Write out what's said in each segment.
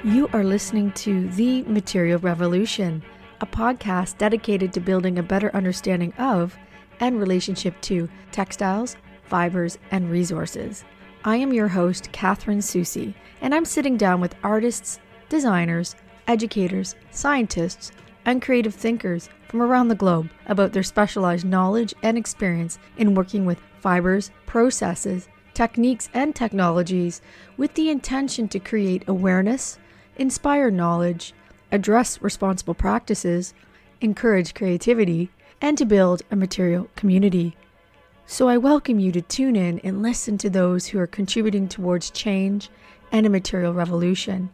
You are listening to The Material Revolution, a podcast dedicated to building a better understanding of and relationship to textiles, fibers, and resources. I am your host, Catherine Susi, and I'm sitting down with artists, designers, educators, scientists, and creative thinkers from around the globe about their specialized knowledge and experience in working with fibers, processes, techniques, and technologies with the intention to create awareness, inspire knowledge, address responsible practices, encourage creativity, and to build a material community. So I welcome you to tune in and listen to those who are contributing towards change and a material revolution.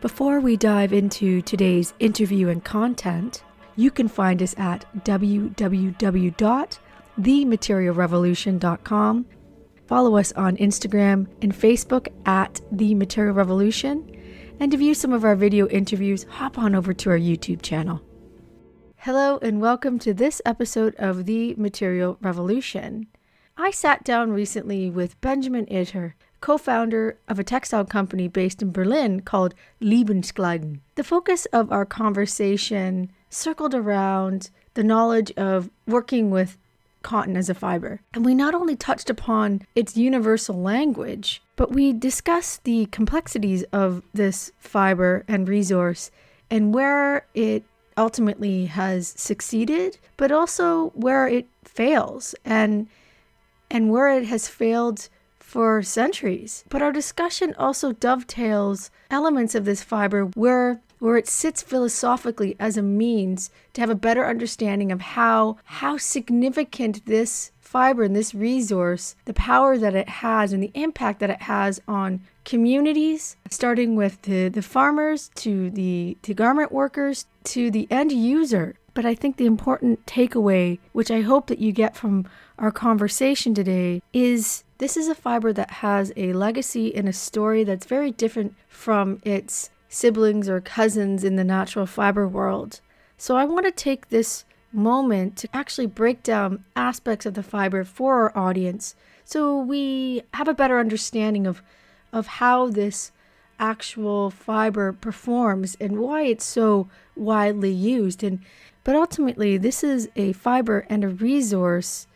Before we dive into today's interview and content, you can find us at www.thematerialrevolution.com. Follow us on Instagram and Facebook at The Material Revolution. And to view some of our video interviews, hop on over to our YouTube channel. Hello and welcome to this episode of The Material Revolution. I sat down recently with Benjamin Itter, co-founder of a textile company based in Berlin called Lebenskleidung. The focus of our conversation circled around the knowledge of working with cotton as a fiber. And we not only touched upon its universal language, but we discussed the complexities of this fiber and resource and where it ultimately has succeeded, but also where it fails and where it has failed for centuries. But our discussion also dovetails elements of this fiber where it sits philosophically as a means to have a better understanding of how significant this fiber and this resource, the power that it has and the impact that it has on communities, starting with the farmers to the garment workers to the end user. But I think the important takeaway, which I hope that you get from our conversation today, is this is a fiber that has a legacy and a story that's very different from its siblings or cousins in the natural fiber world. So I want to take this moment to actually break down aspects of the fiber for our audience so we have a better understanding of how this actual fiber performs and why it's so widely used. But ultimately, this is a fiber and a resource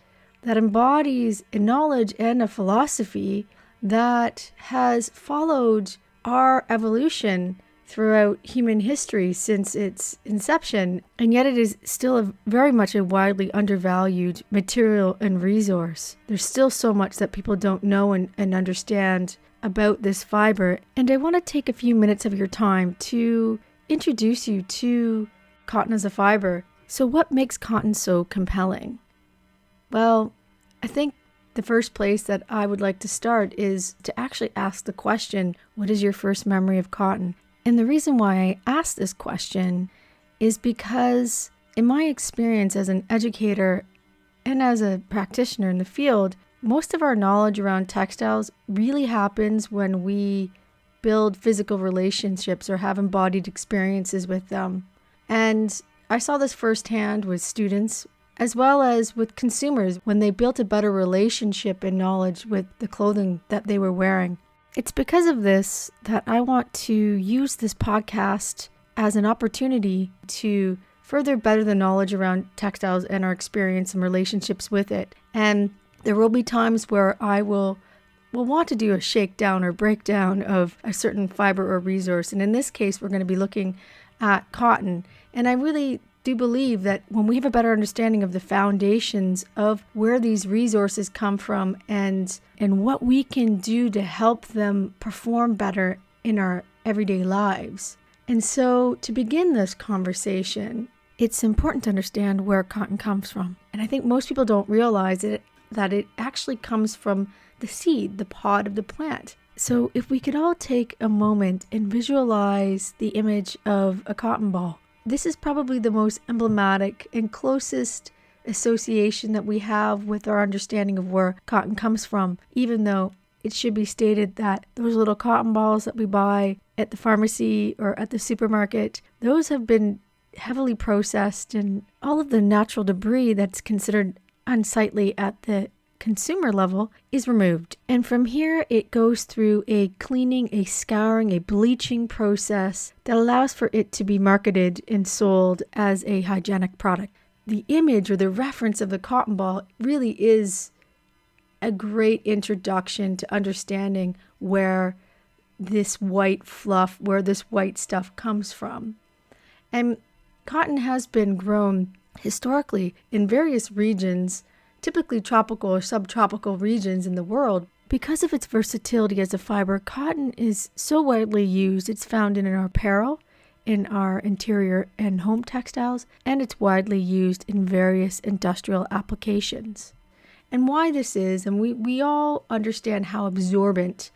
that embodies a knowledge and a philosophy that has followed our evolution throughout human history since its inception, and yet it is still very much a widely undervalued material and resource. There's still so much that people don't know and understand about this fiber, and I want to take a few minutes of your time to introduce you to cotton as a fiber. So what makes cotton so compelling? Well, I think the first place that I would like to start is to actually ask the question, what is your first memory of cotton? And the reason why I ask this question is because in my experience as an educator and as a practitioner in the field, most of our knowledge around textiles really happens when we build physical relationships or have embodied experiences with them. And I saw this firsthand with students as well as with consumers when they built a better relationship and knowledge with the clothing that they were wearing. It's because of this that I want to use this podcast as an opportunity to further better the knowledge around textiles and our experience and relationships with it. And there will be times where I will want to do a shakedown or breakdown of a certain fiber or resource. And in this case, we're going to be looking at cotton. And I really do believe that when we have a better understanding of the foundations of where these resources come from and what we can do to help them perform better in our everyday lives. And so to begin this conversation, it's important to understand where cotton comes from. And I think most people don't realize that it actually comes from the seed, the pod of the plant. So if we could all take a moment and visualize the image of a cotton ball. This is probably the most emblematic and closest association that we have with our understanding of where cotton comes from, even though it should be stated that those little cotton balls that we buy at the pharmacy or at the supermarket, those have been heavily processed, and all of the natural debris that's considered unsightly at the consumer level is removed. And from here, it goes through a cleaning, a scouring, a bleaching process that allows for it to be marketed and sold as a hygienic product. The image or the reference of the cotton ball really is a great introduction to understanding where this white fluff, where this white stuff comes from. And cotton has been grown historically in various regions, typically tropical or subtropical regions in the world. Because of its versatility as a fiber, cotton is so widely used. It's found in our apparel, in our interior and home textiles, and it's widely used in various industrial applications. And why this is, and we all understand how absorbent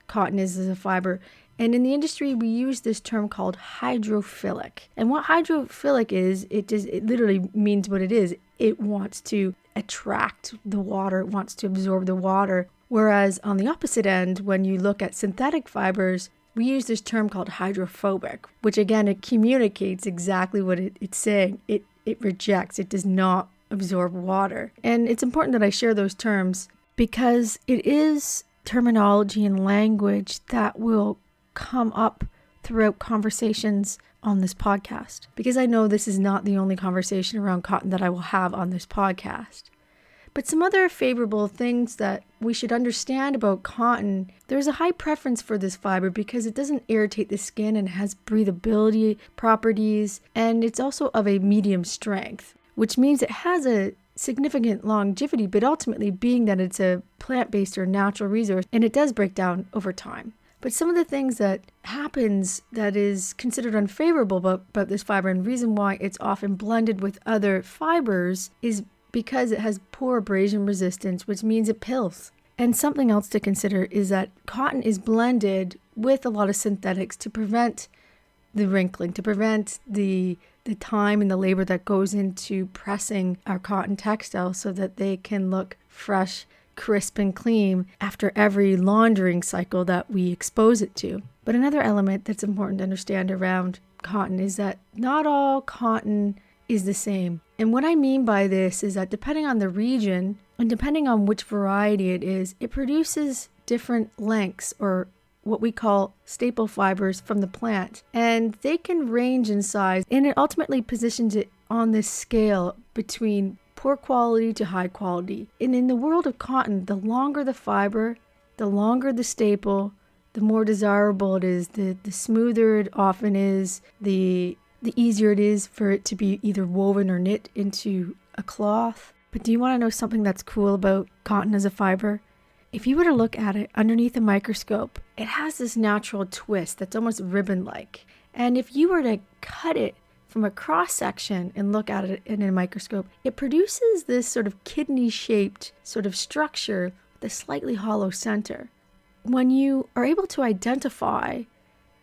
cotton is as a fiber. And in the industry, we use this term called hydrophilic. And what hydrophilic is, it literally means what it is. It wants to attract the water, it wants to absorb the water. Whereas on the opposite end, when you look at synthetic fibers, we use this term called hydrophobic, which again, it communicates exactly what it's saying. It rejects, it does not absorb water. And it's important that I share those terms because it is terminology and language that will come up throughout conversations on this podcast. Because I know this is not the only conversation around cotton that I will have on this podcast. But some other favorable things that we should understand about cotton, there's a high preference for this fiber because it doesn't irritate the skin and has breathability properties, and it's also of a medium strength, which means it has a significant longevity, but ultimately being that it's a plant-based or natural resource, and it does break down over time. But some of the things that happens that is considered unfavorable about this fiber, and reason why it's often blended with other fibers, is because it has poor abrasion resistance, which means it pills. And something else to consider is that cotton is blended with a lot of synthetics to prevent the wrinkling, to prevent the time and the labor that goes into pressing our cotton textiles so that they can look fresh, crisp, and clean after every laundering cycle that we expose it to. But another element that's important to understand around cotton is that not all cotton is the same. And what I mean by this is that depending on the region and depending on which variety it is, it produces different lengths or what we call staple fibers from the plant. And they can range in size, and it ultimately positions it on this scale between poor quality to high quality. And in the world of cotton, the longer the fiber, the longer the staple, the more desirable it is, the smoother it often is, the easier it is for it to be either woven or knit into a cloth. But do you want to know something that's cool about cotton as a fiber? If you were to look at it underneath a microscope, it has this natural twist that's almost ribbon-like. And if you were to cut it from a cross-section and look at it in a microscope, it produces this sort of kidney-shaped sort of structure with a slightly hollow center. When you are able to identify,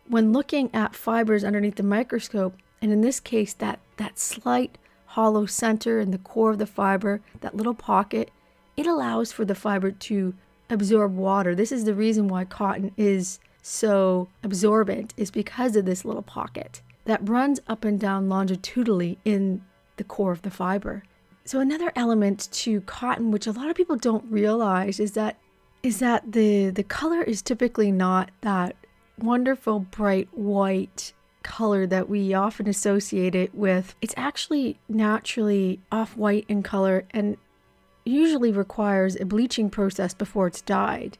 when looking at fibers underneath the microscope, and in this case, that slight hollow center in the core of the fiber, that little pocket, it allows for the fiber to absorb water. This is the reason why cotton is so absorbent, is because of this little pocket that runs up and down longitudinally in the core of the fiber. So another element to cotton, which a lot of people don't realize, is that the color is typically not that wonderful bright white color that we often associate it with. It's actually naturally off-white in color and usually requires a bleaching process before it's dyed.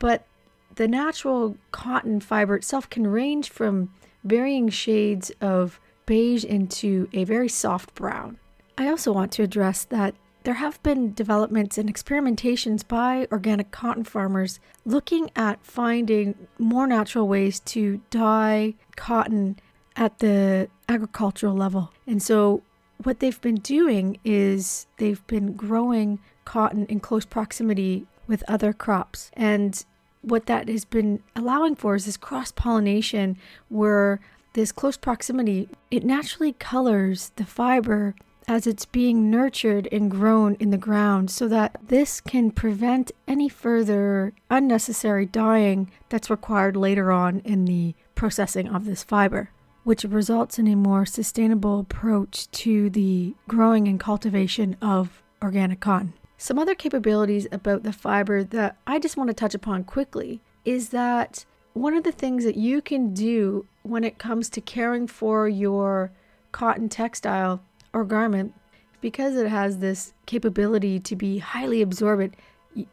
But the natural cotton fiber itself can range from varying shades of beige into a very soft brown. I also want to address that there have been developments and experimentations by organic cotton farmers looking at finding more natural ways to dye cotton at the agricultural level. And so what they've been doing is they've been growing cotton in close proximity with other crops. And what that has been allowing for is this cross-pollination where this close proximity, it naturally colors the fiber as it's being nurtured and grown in the ground so that this can prevent any further unnecessary dyeing that's required later on in the processing of this fiber, which results in a more sustainable approach to the growing and cultivation of organic cotton. Some other capabilities about the fiber that I just want to touch upon quickly is that one of the things that you can do when it comes to caring for your cotton textile or garment, because it has this capability to be highly absorbent,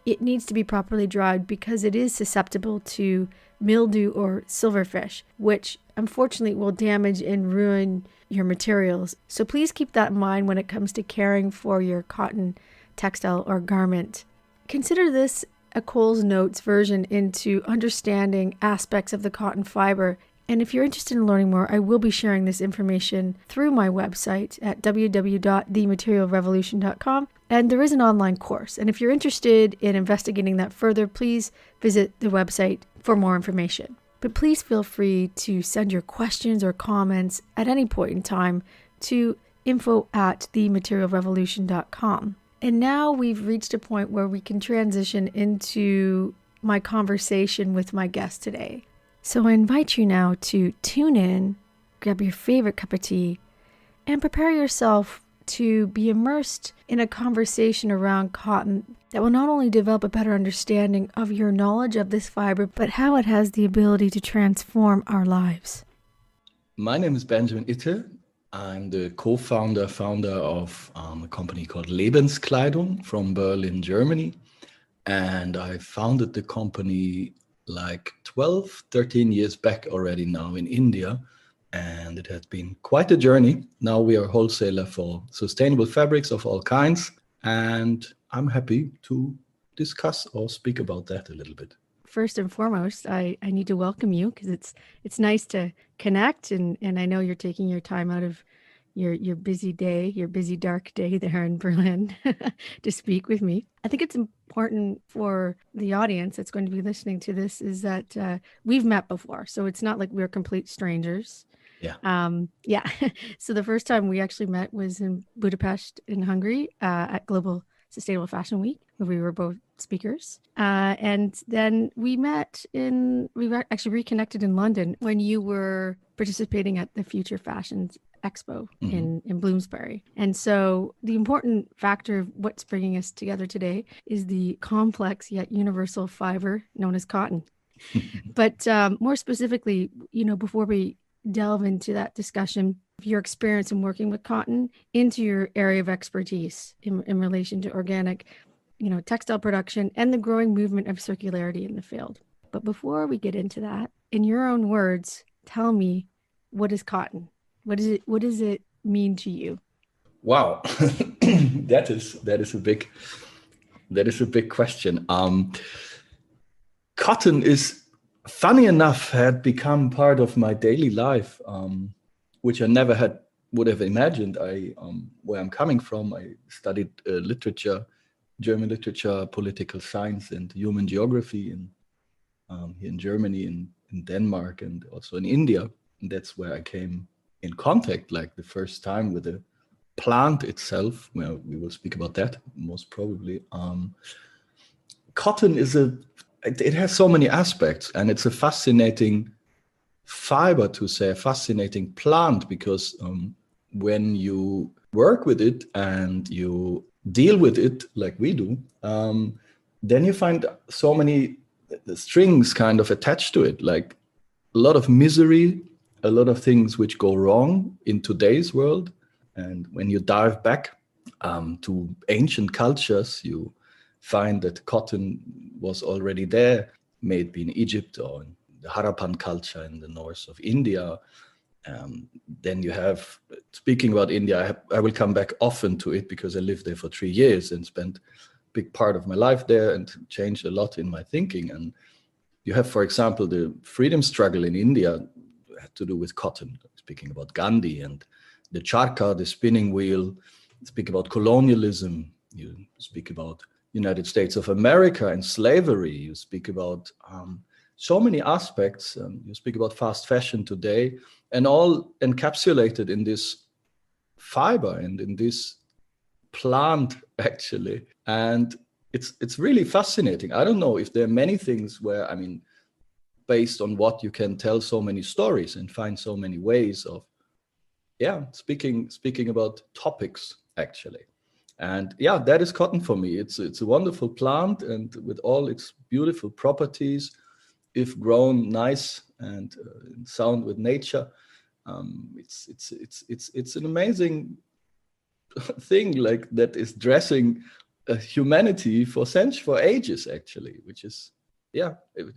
it needs to be properly dried because it is susceptible to mildew or silverfish, which unfortunately will damage and ruin your materials. So please keep that in mind when it comes to caring for your cotton textile or garment. Consider this a Coles Notes version into understanding aspects of the cotton fiber. And if you're interested in learning more, I will be sharing this information through my website at www.thematerialrevolution.com. And there is an online course. And if you're interested in investigating that further, please visit the website for more information. But please feel free to send your questions or comments at any point in time to info@thematerialrevolution.com. And now we've reached a point where we can transition into my conversation with my guest today. So I invite you now to tune in, grab your favorite cup of tea, and prepare yourself to be immersed in a conversation around cotton that will not only develop a better understanding of your knowledge of this fiber, but how it has the ability to transform our lives. My name is Benjamin Itter. I'm the co-founder of a company called Lebenskleidung from Berlin, Germany. And I founded the company like 12, 13 years back already now in India. And it has been quite a journey. Now we are a wholesaler for sustainable fabrics of all kinds. And I'm happy to discuss or speak about that a little bit. First and foremost, I need to welcome you because it's nice to connect. And I know you're taking your time out of your busy day, your busy dark day there in Berlin to speak with me. I think it's important for the audience that's going to be listening to this is that we've met before. So it's not like we're complete strangers. Yeah. So the first time we actually met was in Budapest in Hungary at Global Sustainable Fashion Week, where we were both speakers. And then we actually reconnected in London when you were participating at the Future Fashions Expo in Bloomsbury. And so the important factor of what's bringing us together today is the complex yet universal fiber known as cotton. But more specifically, before we delve into that discussion of your experience in working with cotton into your area of expertise in relation to organic, textile production and the growing movement of circularity in the field. But before we get into that, in your own words, tell me, what is cotton? What does it mean to you? Wow, that is a big question. Cotton is, funny enough, had become part of my daily life, which I never would have imagined. Where I'm coming from, I studied literature, German literature, political science, and human geography here in Germany, in Denmark, and also in India. And that's where I came in contact, like the first time, with the plant itself. Well, we will speak about that most probably. Cotton it has so many aspects, and it's a fascinating fiber, to say, a fascinating plant, because when you work with it and you deal with it like we do, then you find so many strings kind of attached to it, like a lot of misery, a lot of things which go wrong in today's world. And when you dive back to ancient cultures, you find that cotton was already there, may it be in Egypt or in the Harappan culture in the north of India. Then you have, speaking about India, I will come back often to it because I lived there for 3 years and spent a big part of my life there and changed a lot in my thinking. And you have, for example, the freedom struggle in India had to do with cotton, speaking about Gandhi, and the charkha, the spinning wheel, speak about colonialism, you speak about United States of America and slavery, you speak about so many aspects, you speak about fast fashion today, and all encapsulated in this fiber and in this plant, actually. And it's really fascinating. I don't know if there are many things where, based on what you can tell so many stories and find so many ways of speaking about topics, actually. And yeah, that is cotton for me. It's a wonderful plant, and with all its beautiful properties, if grown nice and sound with nature, it's an amazing thing, like that is dressing humanity for ages actually, which is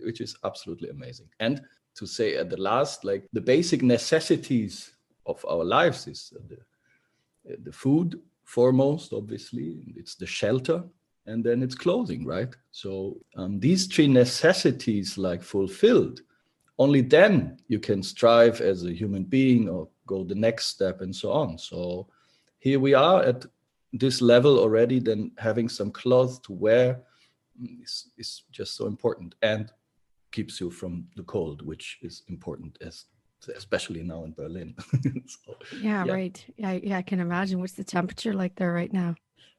which is absolutely amazing. And to say at the last, like the basic necessities of our lives is the food foremost, obviously, it's the shelter, and then it's clothing, right? So these three necessities like fulfilled, only then you can strive as a human being or go the next step and so on. So here we are at this level already, then having some clothes to wear is just so important, and keeps you from the cold, which is important, especially now in Berlin. So, Yeah, right. Yeah, I can imagine. What's the temperature like there right now?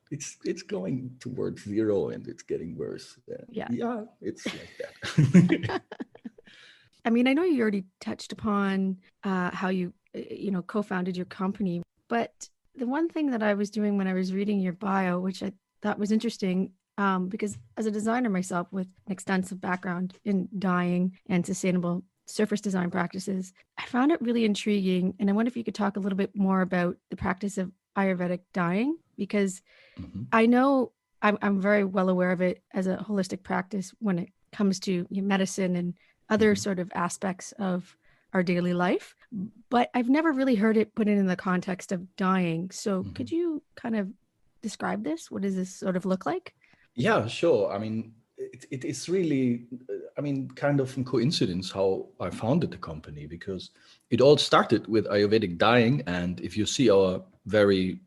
It's going towards 0 and it's getting worse. Yeah. Yeah, it's like that. I mean, I know you already touched upon how you co-founded your company, but the one thing that I was doing when I was reading your bio, which I thought was interesting, because as a designer myself with an extensive background in dyeing and sustainable surface design practices, I found it really intriguing. And I wonder if you could talk a little bit more about the practice of Ayurvedic dyeing, because I know I'm very well aware of it as a holistic practice when it comes to medicine and other sort of aspects of our daily life, but I've never really heard it put in the context of dyeing. So could you kind of describe this? What does this sort of look like? Yeah, sure. I mean, it is really, kind of a coincidence how I founded the company, because it all started with Ayurvedic dyeing. And if you see our very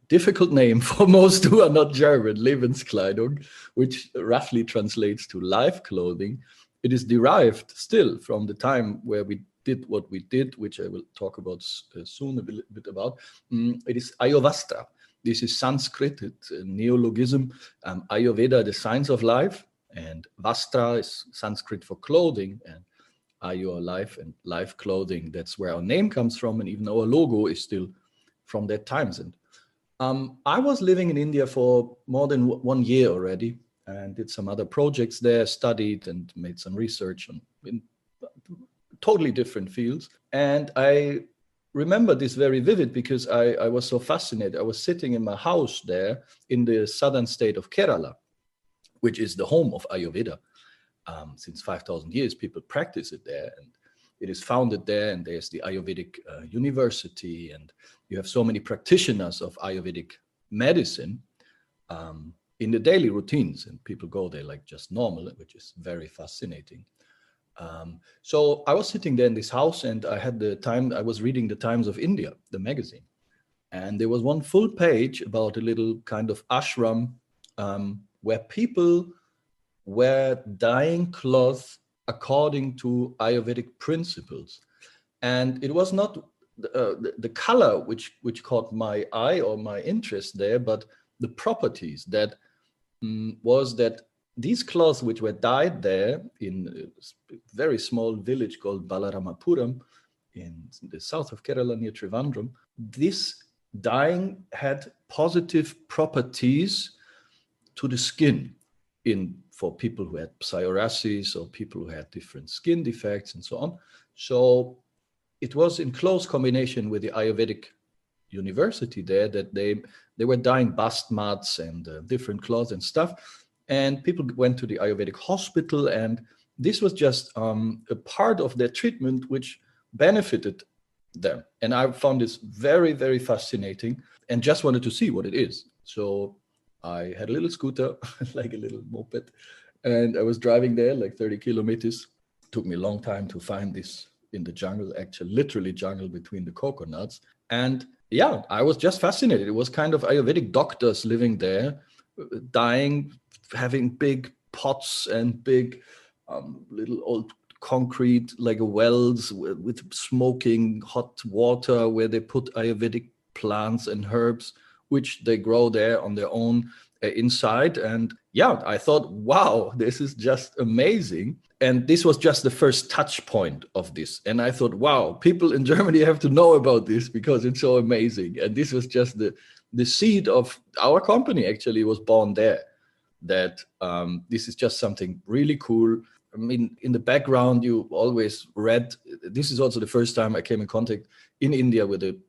difficult name for most who are not German, Lebenskleidung, which roughly translates to life clothing, it is derived still from the time where we did what we did, which I will talk about soon a bit about. It is Ayurveda. This is Sanskrit, it's a neologism. Ayurveda, the science of life, and Vastra is Sanskrit for clothing, and Ayur, life, and life clothing. That's where our name comes from, and even our logo is still from that times. And I was living in India for more than 1 year already, and did some other projects there, studied and made some research in totally different fields. And I remember this very vivid because I was so fascinated. I was sitting in my house there in the southern state of Kerala, which is the home of Ayurveda. Since 5,000 years, people practice it there, and it is founded there, and there's the Ayurvedic University, and you have so many practitioners of Ayurvedic medicine in the daily routines, and people go there like just normal, which is very fascinating. So I was sitting there in this house, and I was reading the Times of India, the magazine, and there was one full page about a little kind of ashram where people were dyeing cloth according to Ayurvedic principles. And it was not the color which caught my eye or my interest there, but the properties that was that these cloths which were dyed there in a very small village called Balaramapuram in the south of Kerala near Trivandrum, this dyeing had positive properties to the skin for people who had psoriasis or people who had different skin defects and so on. So it was in close combination with the Ayurvedic University there that they were dyeing bast mats and different cloths and stuff. And people went to the Ayurvedic hospital, and this was just a part of their treatment which benefited them. And I found this very, very fascinating and just wanted to see what it is. So I had a little scooter, like a little moped, and I was driving there like 30 kilometers. It took me a long time to find this in the jungle, actually literally jungle between the coconuts. And yeah, I was just fascinated. It was kind of Ayurvedic doctors living there, dyeing, having big pots and big little old concrete like wells with smoking hot water where they put Ayurvedic plants and herbs, which they grow there on their own inside. And yeah, I thought, wow, this is just amazing. And this was just the first touch point of this. And I thought, wow, people in Germany have to know about this because it's so amazing. And this was just the the seed of our company actually was born there, that this is just something really cool. I mean, in the background, you always read, this is also the first time I came in contact in India with the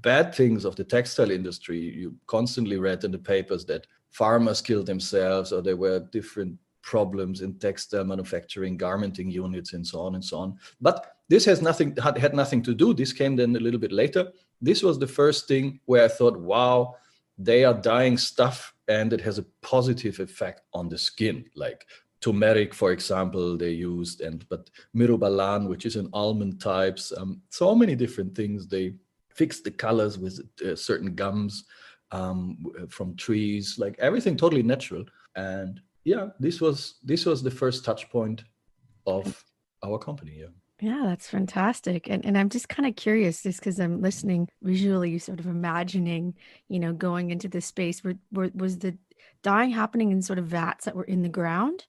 bad things of the textile industry. You constantly read in the papers that farmers killed themselves, or there were different problems in textile manufacturing, garmenting units, and so on and so on. But this had nothing to do. This came then a little bit later. This was the first thing where I thought, wow, they are dyeing stuff and it has a positive effect on the skin. Like turmeric, for example, they used, but mirobalan, which is an almond types, so many different things. They fixed the colors with certain gums from trees, like everything totally natural. And yeah, this was the first touch point of our company. Yeah, that's fantastic. And I'm just kind of curious, just because I'm listening visually, sort of imagining, going into this space. Was the dyeing happening in sort of vats that were in the ground,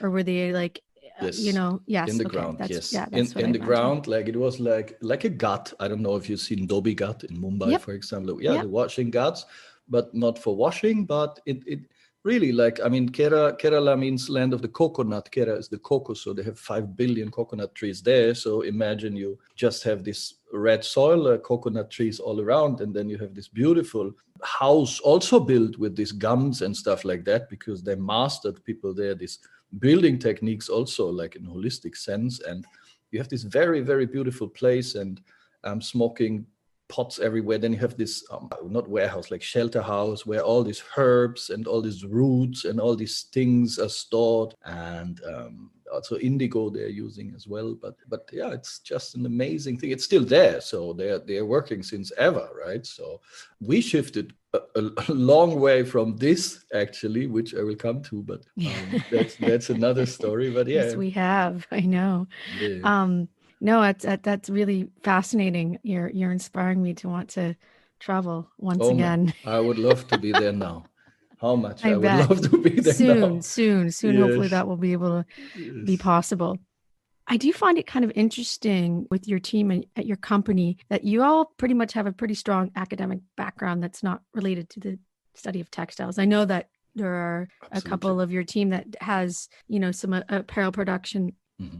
or were they like, yes, yes, in the okay, ground, yes, yeah, that's in the ground, like it was like a gut. I don't know if you've seen Dhobi gut in Mumbai, for example. Yeah, the washing guts, but not for washing, but it really, like, I mean, Kerala means land of the coconut. Kerala is the cocoa, so they have 5 billion coconut trees there. So imagine you just have this red soil, coconut trees all around, and then you have this beautiful house also built with these gums and stuff like that, because they mastered, people there, this building techniques also, like in a holistic sense. And you have this very, very beautiful place, and smoking pots everywhere. Then you have this not warehouse, like shelter house, where all these herbs and all these roots and all these things are stored, and also indigo they're using as well. But yeah, it's just an amazing thing. It's still there, so they're working since ever, right? So we shifted a long way from this, actually, which I will come to, but that's another story. But yeah, yes, we have. I know. yeah. No, that's really fascinating. You're inspiring me to want to travel once Man, again. I would love to be there now. How much I I would bet. love to be there now. Soon. Hopefully Yes, that will be able to be yes. possible. I do find it kind of interesting with your team and at your company that you all pretty much have a pretty strong academic background that's not related to the study of textiles. I know that there are a couple of your team that has, some apparel production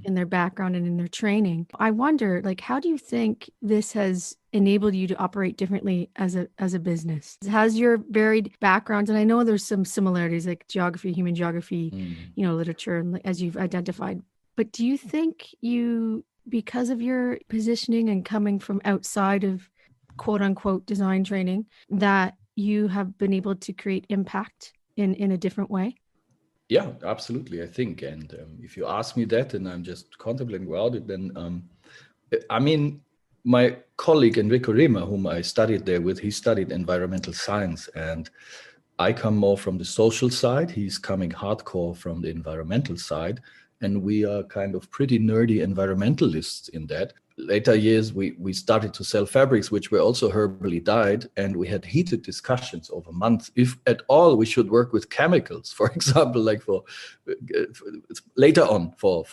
in their background and in their training. I wonder, like, how do you think this has enabled you to operate differently as a business? Has your varied backgrounds, and I know there's some similarities like geography, human geography, literature, and as you've identified, but do you think because of your positioning and coming from outside of quote unquote design training, that you have been able to create impact in a different way? Yeah, absolutely, I think. And if you ask me that, and I'm just contemplating about it, then I mean, my colleague Enrico Rema, whom I studied there with, he studied environmental science, and I come more from the social side. He's coming hardcore from the environmental side, and we are kind of pretty nerdy environmentalists in that. Later years, we started to sell fabrics which were also herbally dyed, and we had heated discussions over months if at all we should work with chemicals, for example, like for later on for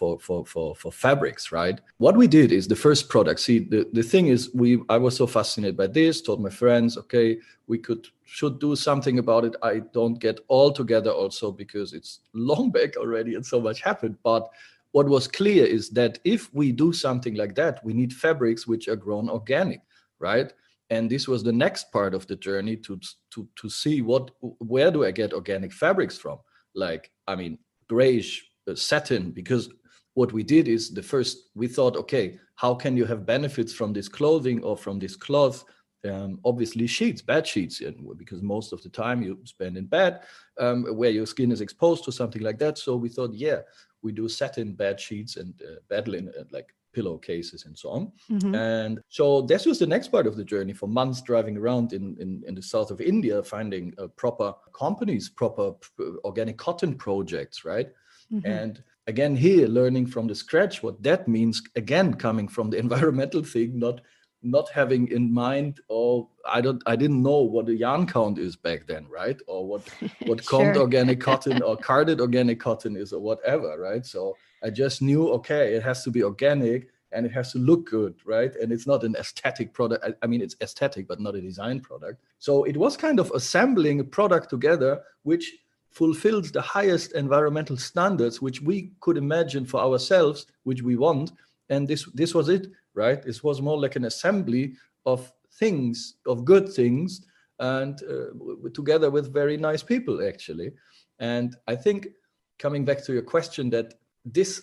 fabrics, right? What we did is the first product. See, the thing is, I was so fascinated by this, told my friends, okay, we should do something about it. I don't get all together also because it's long back already and so much happened. But what was clear is that if we do something like that, we need fabrics which are grown organic, right? And this was the next part of the journey to see where do I get organic fabrics from? Like, I mean, grayish satin, because what we did is we thought, okay, how can you have benefits from this clothing or from this cloth? Obviously bed sheets, because most of the time you spend in bed where your skin is exposed to something like that. So we thought, yeah, we do satin bed sheets and bed linen, like pillowcases and so on. And so this was the next part of the journey, for months driving around in the south of India, finding proper companies, proper organic cotton projects, right? And again, here learning from the scratch what that means, again coming from the environmental thing, not having in mind, I didn't know what a yarn count is back then, right? Or what combed organic cotton or carded organic cotton is, or whatever, right? So I just knew, okay, it has to be organic, and it has to look good, right? And it's not an aesthetic product. I mean, it's aesthetic, but not a design product. So it was kind of assembling a product together which fulfills the highest environmental standards which we could imagine for ourselves, which we want. And this was it, right? This was more like an assembly of things, of good things, and together with very nice people, actually. And I think, coming back to your question, that it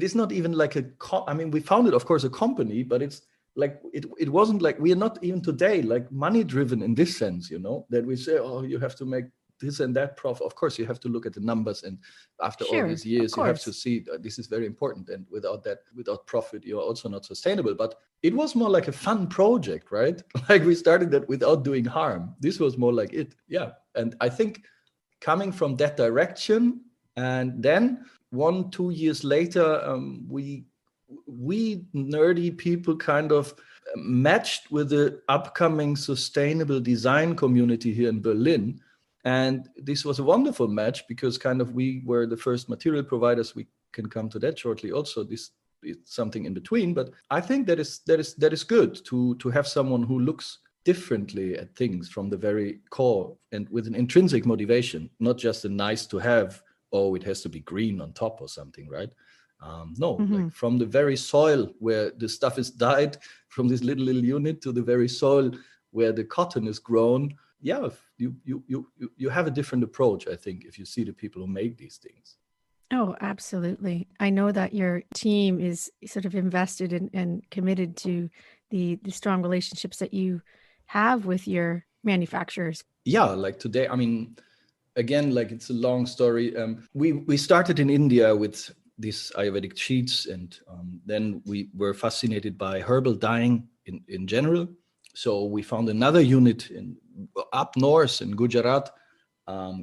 is not even like we founded, of course, a company, but it's like it wasn't like, we are not even today like money driven in this sense, that we say, oh, you have to make this and that profit. Of course, you have to look at the numbers, and after all these years, you have to see this is very important. And without profit, you're also not sustainable. But it was more like a fun project, right? Like we started that without doing harm. This was more like it, yeah. And I think coming from that direction, and then 1-2 years later, we nerdy people kind of matched with the upcoming sustainable design community here in Berlin. And this was a wonderful match, because kind of we were the first material providers. We can come to that shortly. Also, this is something in between. But I think that is good to have someone who looks differently at things from the very core, and with an intrinsic motivation, not just a nice to have, oh, it has to be green on top or something, right? Like from the very soil where the stuff is dyed, from this little unit, to the very soil where the cotton is grown. Yeah, you have a different approach, I think, if you see the people who make these things. Oh, absolutely. I know that your team is sort of invested in and committed to the strong relationships that you have with your manufacturers. Yeah, like today, I mean, again, like it's a long story. We started in India with these Ayurvedic sheets, and then we were fascinated by herbal dyeing in general. So we found another unit up north in Gujarat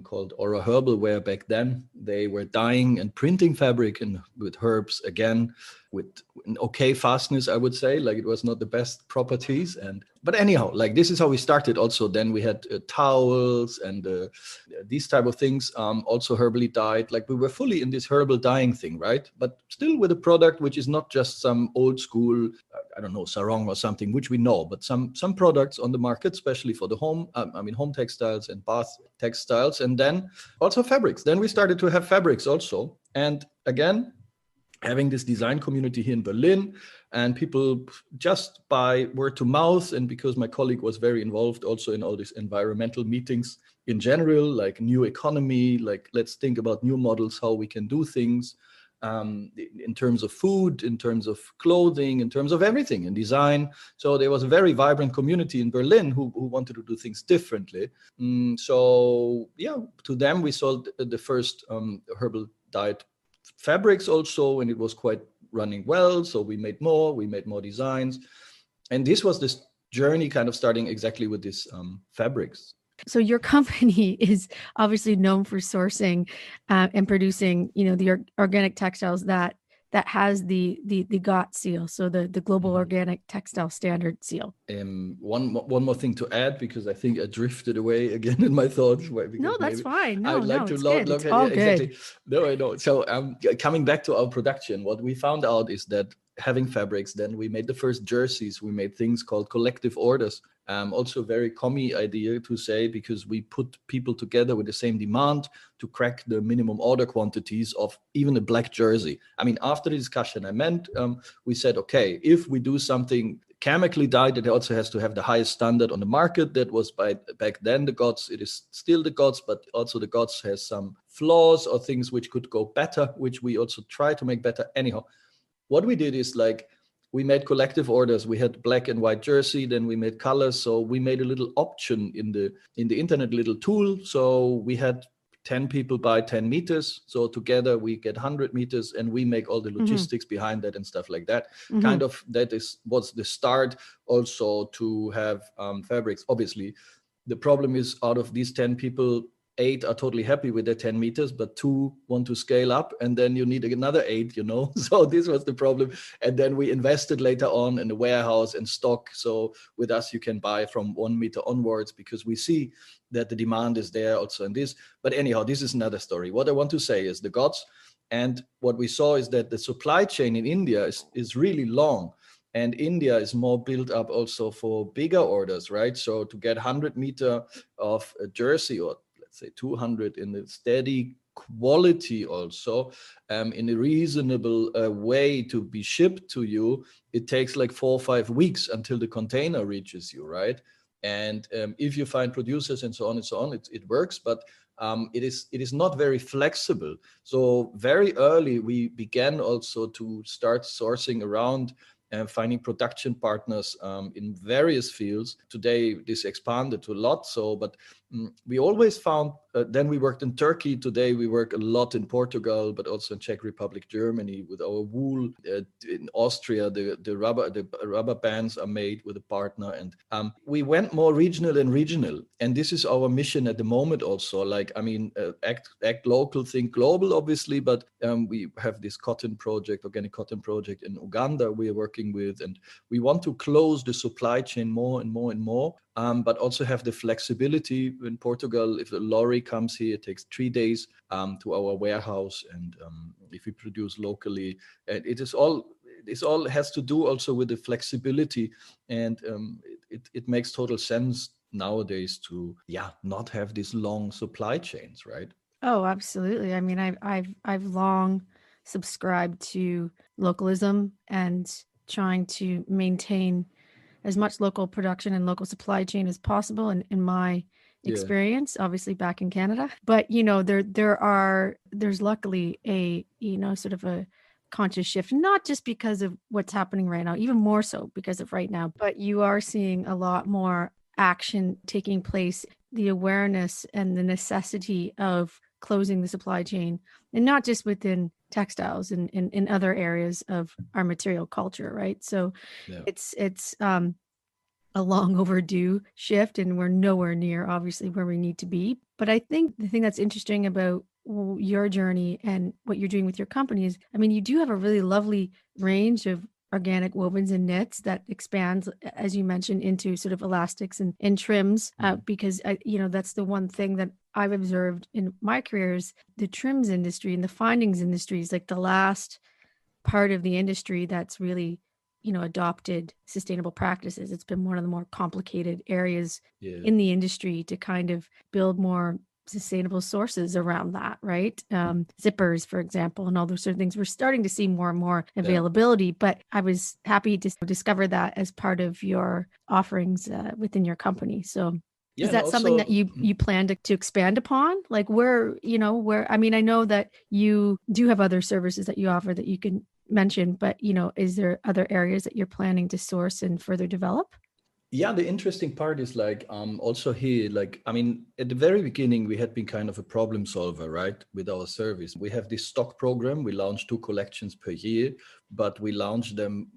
called Aura Herbal, where back then they were dyeing and printing fabric with herbs, again, with an okay fastness, I would say. Like it was not the best properties. But anyhow, like this is how we started. Also, then we had towels and these type of things, also herbally dyed. Like we were fully in this herbal dyeing thing, right? But still with a product which is not just some old school, I don't know, sarong or something, which we know, but some products on the market, especially for the home textiles and bath textiles, and then also fabrics. Then we started to have fabrics also. And again, having this design community here in Berlin, and people just by word of mouth, and because my colleague was very involved also in all these environmental meetings in general, like new economy, like let's think about new models, how we can do things in terms of food, in terms of clothing, in terms of everything, in design. So there was a very vibrant community in Berlin who wanted to do things differently. So yeah, to them we sold the first herbal dyed fabrics also, and it was quite running well. So we made more designs, and this was this journey kind of starting exactly with these fabrics. So your company is obviously known for sourcing and producing, the organic textiles that has the GOT seal, so the Global Organic Textile Standard seal. One more thing to add, because I think I drifted away again in my thoughts. No, that's fine. No, I'd like to it's look good. It's at all it. good. Exactly. No, I know. So coming back to our production, what we found out is that having fabrics, then we made the first jerseys. We made things called collective orders. Also very common idea to say, because we put people together with the same demand to crack the minimum order quantities of even a black jersey. I mean, after the discussion, we said, okay, if we do something chemically dyed, it also has to have the highest standard on the market. That was back then the GOTS. It is still the GOTS, but also the GOTS has some flaws or things which could go better, which we also try to make better. Anyhow, what we did is we made collective orders. We had black and white jersey, then we made colors. So we made a little option in the internet, little tool. So we had 10 people buy 10 meters. So together we get 100 meters, and we make all the logistics behind that and stuff like that. Kind of was the start also to have fabrics. Obviously, the problem is, out of these 10 people, 8 are totally happy with their 10 meters, but 2 want to scale up, and then you need another 8, So this was the problem. And then we invested later on in the warehouse and stock. So with us, you can buy from 1 meter onwards, because we see that the demand is there also in this. But anyhow, this is another story. What I want to say is the gods. And what we saw is that the supply chain in India is really long. And India is more built up also for bigger orders, right? So to get 100 meter of a jersey, or let's say 200 in a steady quality also, in a reasonable way to be shipped to you, it takes like 4 or 5 weeks until the container reaches you, right? And if you find producers and so on, it works, but it is not very flexible. So very early we began also to start sourcing around and finding production partners in various fields. Today, this expanded to a lot. So, but we always found, then we worked in Turkey. Today, we work a lot in Portugal, but also in Czech Republic, Germany, with our wool. In Austria, the rubber bands are made with a partner. And we went more regional and regional. And this is our mission at the moment also. Like, I mean, act local, think global, obviously, but we have this cotton project, organic cotton project in Uganda we're working with, and we want to close the supply chain more and more and more, but also have the flexibility. In Portugal, if a lorry comes here, it takes 3 days to our warehouse, and if we produce locally, this all has to do also with the flexibility, and it makes total sense nowadays to not have these long supply chains, right? Oh, absolutely. I mean, I've long subscribed to localism and trying to maintain as much local production and local supply chain as possible in my experience, obviously back in Canada. But there's luckily a sort of a conscious shift, not just because of what's happening right now, even more so because of right now, but you are seeing a lot more action taking place, the awareness and the necessity of closing the supply chain, and not just within textiles and in other areas of our material culture, right? So it's a long overdue shift, and we're nowhere near obviously where we need to be. But I think the thing that's interesting about your journey and what you're doing with your company is, I mean, you do have a really lovely range of organic wovens and knits that expands, as you mentioned, into sort of elastics and trims, because that's the one thing that I've observed in my career is the trims industry and the findings industry is like the last part of the industry that's really adopted sustainable practices. It's been one of the more complicated areas in the industry to kind of build more sustainable sources around that, right? Zippers, for example, and all those sort of things. We're starting to see more and more availability, but I was happy to discover that as part of your offerings within your company. So is that something that you plan to expand upon? Like where, I mean, I know that you do have other services that you offer that you can mention, but is there other areas that you're planning to source and further develop? Yeah, the interesting part is like also here, like, I mean, at the very beginning, we had been kind of a problem solver, right, with our service. We have this stock program. We launch 2 collections per year, but we launch them.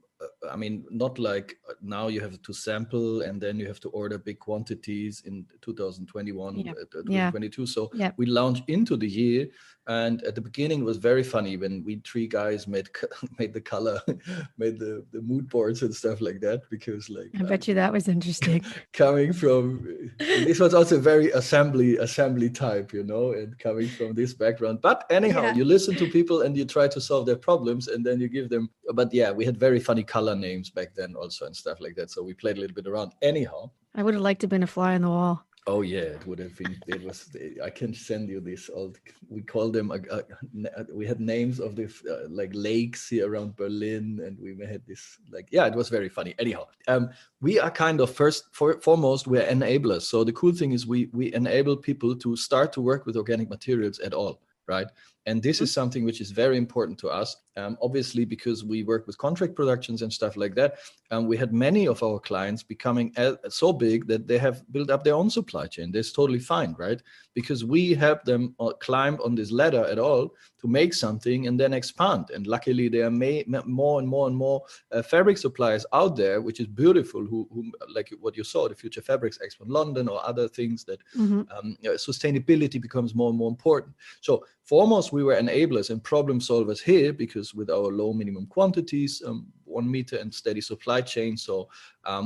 I mean, not like now you have to sample and then you have to order big quantities in 2021, 2022. So we launch into the year. And at the beginning, it was very funny when we 3 guys made the color, made the mood boards and stuff like that, because like I bet you that was interesting. Coming from this was also very assembly type, and coming from this background. But anyhow, you listen to people and you try to solve their problems, and then you give them. But we had very funny color names back then also and stuff like that. So we played a little bit around. Anyhow, I would have liked to have been a fly on the wall. Oh yeah, it would have been. It was. I can send you this. We call them. We had names of the like lakes here around Berlin, and we had this like. Yeah, it was very funny. Anyhow, we are kind of foremost we're enablers. So the cool thing is we enable people to start to work with organic materials at all, right? And this is something which is very important to us. Obviously, because we work with contract productions and stuff like that, we had many of our clients becoming so big that they have built up their own supply chain. That's totally fine, right? Because we help them climb on this ladder at all to make something and then expand. And luckily, there are more and more and more fabric suppliers out there, which is beautiful, who like what you saw, the Future Fabrics Expo in London or other things that sustainability becomes more and more important. So foremost, we were enablers and problem solvers here, because with our low minimum quantities, 1 meter and steady supply chain, so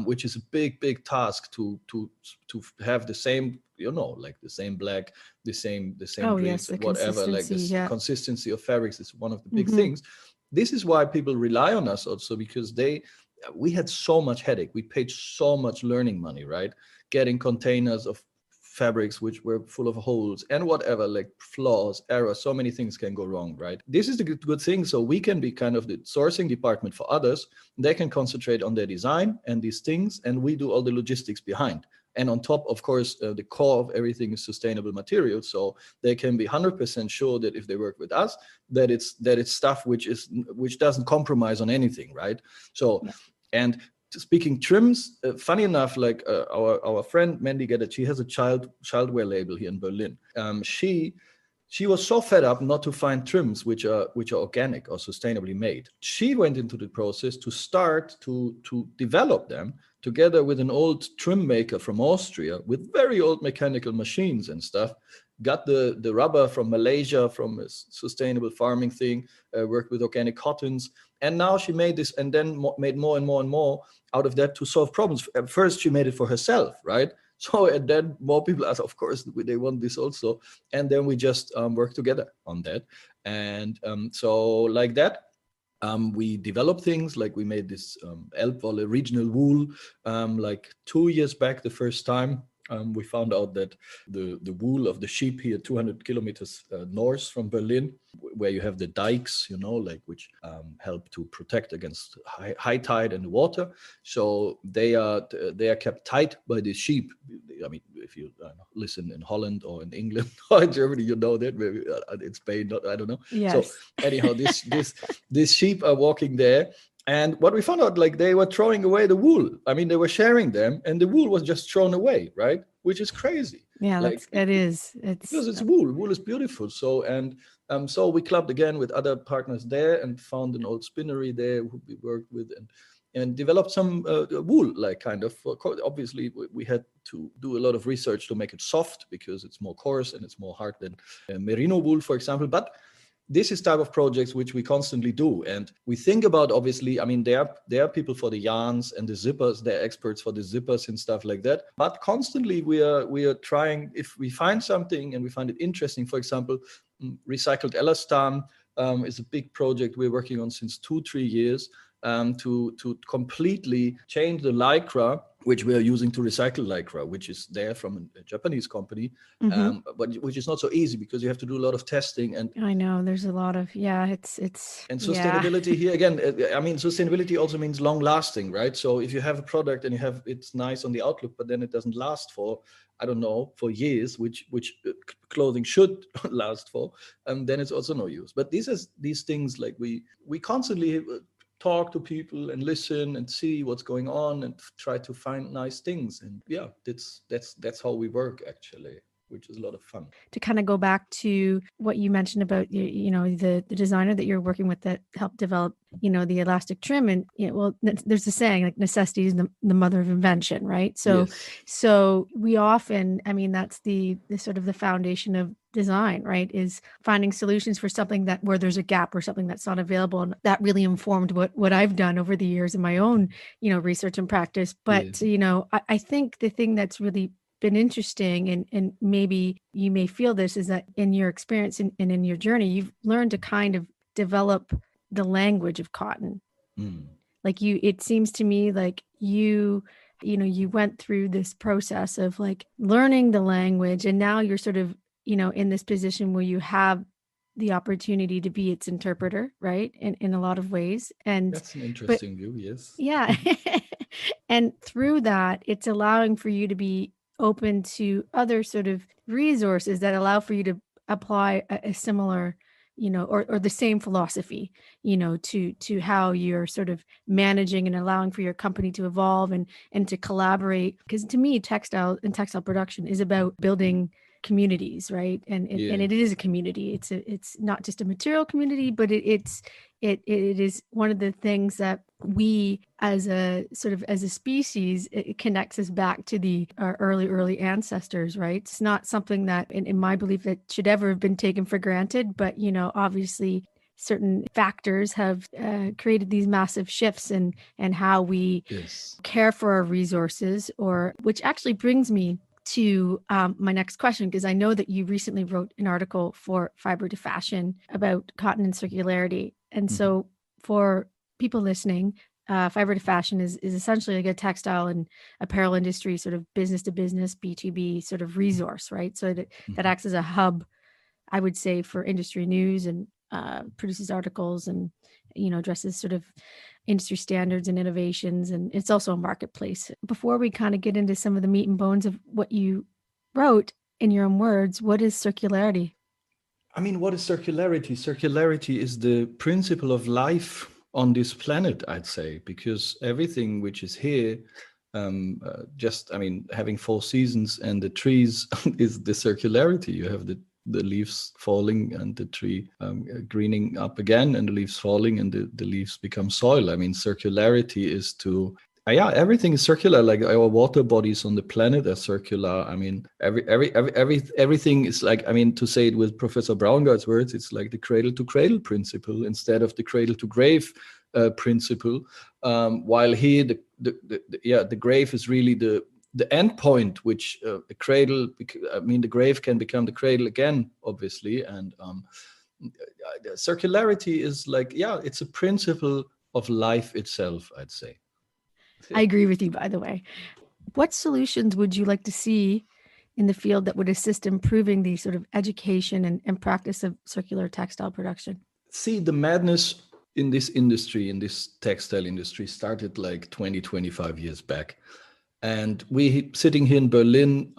which is a big task to have the same, like the same black, the same dreams, whatever, like this consistency of fabrics is one of the big things. This is why people rely on us also, because we had so much headache. We paid so much learning money, right? Getting containers of fabrics which were full of holes and whatever, like flaws, errors, so many things can go wrong, right? This is the good thing. So we can be kind of the sourcing department for others. They can concentrate on their design and these things, and we do all the logistics behind. And on top, of course, the core of everything is sustainable materials. So they can be 100% sure that if they work with us, that it's stuff which doesn't compromise on anything, right? So, and speaking trims, funny enough, like our friend Mandy Geddes, she has a childwear label here in Berlin. She was so fed up not to find trims which are organic or sustainably made. She went into the process to start to develop them together with an old trim maker from Austria with very old mechanical machines and stuff. Got the rubber from Malaysia, from a sustainable farming thing, worked with organic cottons. And now she made this and then made more and more and more out of that to solve problems. At first, she made it for herself, right? So, and then more people asked, of course, they want this also. And then we just work together on that. And so like that, we develop things like we made this Elbwolle regional wool like 2 years back the first time. We found out that the wool of the sheep here 200 kilometers north from Berlin, where you have the dikes, like which help to protect against high tide and water. So they are kept tight by the sheep. I mean, if you listen in Holland or in England or in Germany, you know that. Maybe in Spain, I don't know. Yes. So anyhow, these sheep are walking there. And what we found out, like they were throwing away the wool. I mean, they were sharing them and the wool was just thrown away, right? Which is crazy. Yeah, like, it is. Because it's wool. Wool is beautiful. So, so we clubbed again with other partners there and found an old spinnery there who we worked with and developed some wool, like kind of, obviously we had to do a lot of research to make it soft because it's more coarse and it's more hard than merino wool, for example. But this is type of projects which we constantly do. And we think about, obviously, I mean, there are people for the yarns and the zippers, they're experts for the zippers and stuff like that. But constantly we are trying, if we find something and we find it interesting, for example, recycled elastan is a big project we're working on since 2-3 years to completely change the lycra, which we are using to recycle lycra, which is there from a Japanese company, but which is not so easy because you have to do a lot of testing. And I know there's a lot of, it's. And sustainability here, again, I mean, sustainability also means long lasting, right? So if you have a product and it's nice on the outlook, but then it doesn't last for, I don't know, for years, which clothing should last for, then it's also no use. But these things, like we constantly talk to people and listen and see what's going on and try to find nice things. And yeah, that's how we work, actually, which is a lot of fun. To kind of go back to what you mentioned about, the designer that you're working with that helped develop, the elastic trim. And, there's a saying, like, necessity is the mother of invention, right? So, Yes. So we often, I mean, that's the sort of the foundation of design, right? Is finding solutions for something where there's a gap or something that's not available. And that really informed what I've done over the years in my own, research and practice. But, I think the thing that's really been interesting, and maybe you may feel this, is that in your experience and in your journey, you've learned to kind of develop the language of cotton. Like it seems to me like you went through this process of like learning the language, and now you're sort of, in this position where you have the opportunity to be its interpreter, right? In a lot of ways. And that's an interesting view. Yes. Yeah. And through that, it's allowing for you to be open to other sort of resources that allow for you to apply a similar or the same philosophy, to how you're sort of managing and allowing for your company to evolve and to collaborate. Because to me, textile and textile production is about building communities, right? And it is a community. It's not just a material community, but it is one of the things that we as a species, it connects us back to our early ancestors, right? It's not something that in my belief that should ever have been taken for granted, but obviously certain factors have created these massive shifts in how we care for our resources, which actually brings me to my next question, because I know that you recently wrote an article for Fibre to Fashion about cotton and circularity. And so for people listening, Fibre to Fashion is essentially like a textile and apparel industry sort of business to business, B2B sort of resource, right? So that acts as a hub, I would say, for industry news and produces articles and, addresses sort of industry standards and innovations. And it's also a marketplace. Before we kind of get into some of the meat and bones of what you wrote in your own words, what is circularity? I mean, what is circularity? Circularity is the principle of life on this planet, I'd say, because everything which is here, having 4 seasons and the trees is the circularity. You have the leaves falling and the tree greening up again, and the leaves falling and the leaves become soil. I mean, circularity is everything is circular. Like our water bodies on the planet are circular. I mean, everything is like, I mean, to say it with Professor Braungard's words, it's like the cradle to cradle principle instead of the cradle to grave principle. While here, the grave is really the end point, which the cradle, I mean, the grave can become the cradle again, obviously. And circularity is like, it's a principle of life itself, I'd say. I agree with you, by the way. What solutions would you like to see in the field that would assist improving the sort of education and practice of circular textile production? See, the madness in this industry, in this textile industry, started like 25 years back. And we sitting here in Berlin,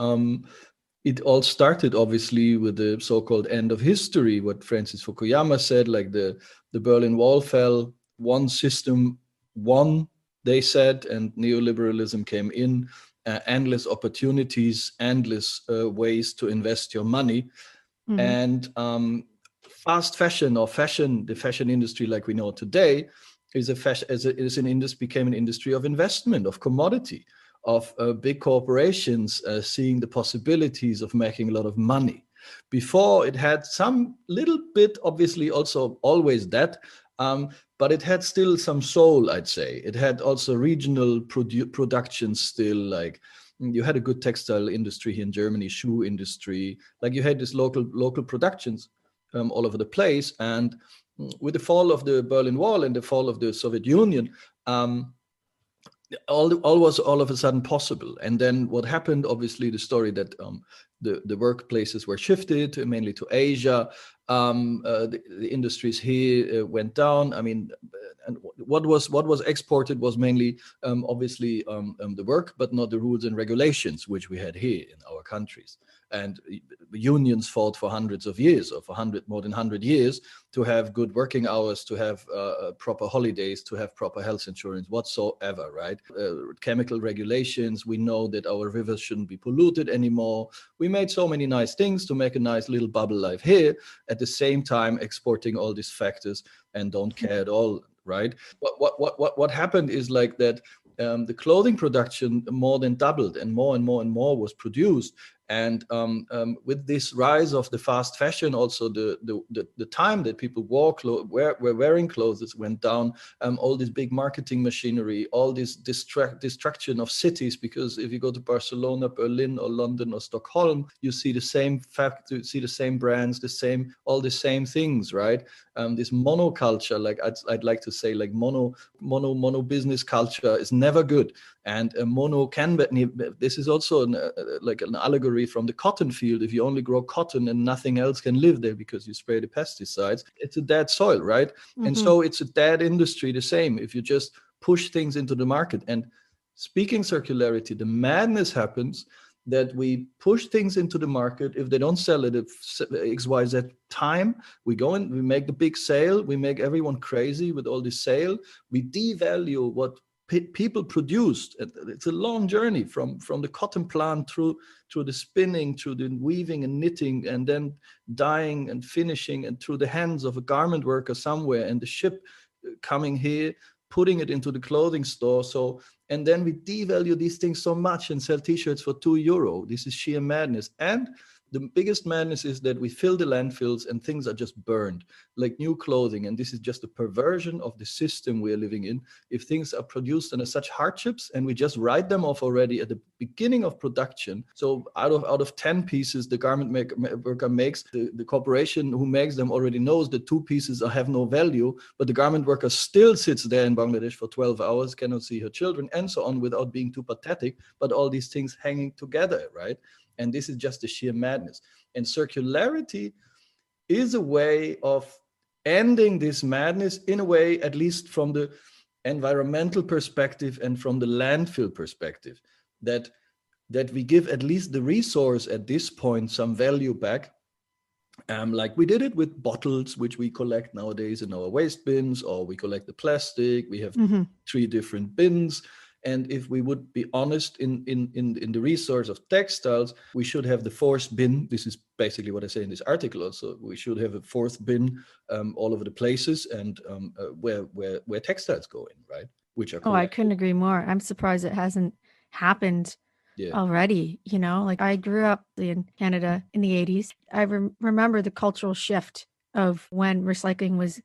it all started obviously with the so-called end of history, what Francis Fukuyama said, like the Berlin Wall fell, one system won, they said, and neoliberalism came in, endless opportunities, endless ways to invest your money. And fast fashion or the fashion industry like we know today became an industry of investment, of commodity, of big corporations seeing the possibilities of making a lot of money. Before, it had some little bit, obviously also always that, but it had still some soul, I'd say. It had also regional production still, like you had a good textile industry here in Germany, shoe industry, like you had this local productions all over the place. And with the fall of the Berlin Wall and the fall of the Soviet Union, all was all of a sudden possible. And then what happened, obviously, the story that the workplaces were shifted mainly to Asia. The industries here went down. I mean, and what was exported was mainly obviously the work, but not the rules and regulations which we had here in our countries. And unions fought for hundreds of years, or for more than 100 years, to have good working hours, to have proper holidays, to have proper health insurance, whatsoever, right? Chemical regulations, we know that our rivers shouldn't be polluted anymore. We made so many nice things to make a nice little bubble life here, at the same time exporting all these factors and don't care at all, right? What happened is like that the clothing production more than doubled, and more was produced. And with this rise of the fast fashion, also the time that people were wearing clothes went down. All this big marketing machinery, all this destruction of cities, because if you go to Barcelona, Berlin, or London, or Stockholm, you see the same you see the same brands, all the same things, right? This monoculture, like I'd like to say, like mono business culture is never good. And mono can be, this is also like an allegory from the cotton field. If you only grow cotton and nothing else can live there because you spray the pesticides, it's a dead soil, right? And so it's a dead industry the same if you just push things into the market. And speaking circularity, the madness happens that we push things into the market. If they don't sell it at XYZ time, we go in, we make the big sale, we make everyone crazy with all this sale. We devalue what people produced. It's a long journey from the cotton plant through the spinning, through the weaving and knitting, and then dyeing and finishing, and through the hands of a garment worker somewhere, and the ship coming here, putting it into the clothing store. So, and then we devalue these things so much and sell t-shirts for €2. This is sheer madness. And the biggest madness is that we fill the landfills and things are just burned like new clothing. And this is just a perversion of the system we're living in. If things are produced under such hardships and we just write them off already at the beginning of production. So out of 10 pieces the garment worker makes, the corporation who makes them already knows that 2 pieces have no value, but the garment worker still sits there in Bangladesh for 12 hours, cannot see her children, and so on, without being too pathetic, but all these things hanging together, right? And this is just the sheer madness. And circularity is a way of ending this madness, in a way, at least from the environmental perspective and from the landfill perspective, that we give at least the resource at this point some value back. Like we did it with bottles, which we collect nowadays in our waste bins, or we collect the plastic. We have 3 different bins. And if we would be honest in the resource of textiles, we should have the 4th bin. This is basically what I say in this article also. We should have a 4th bin all over the places, and where textiles go in, right? Which are I couldn't agree more. I'm surprised it hasn't happened already. You know, like I grew up in Canada in the 80s. I remember the cultural shift of when recycling was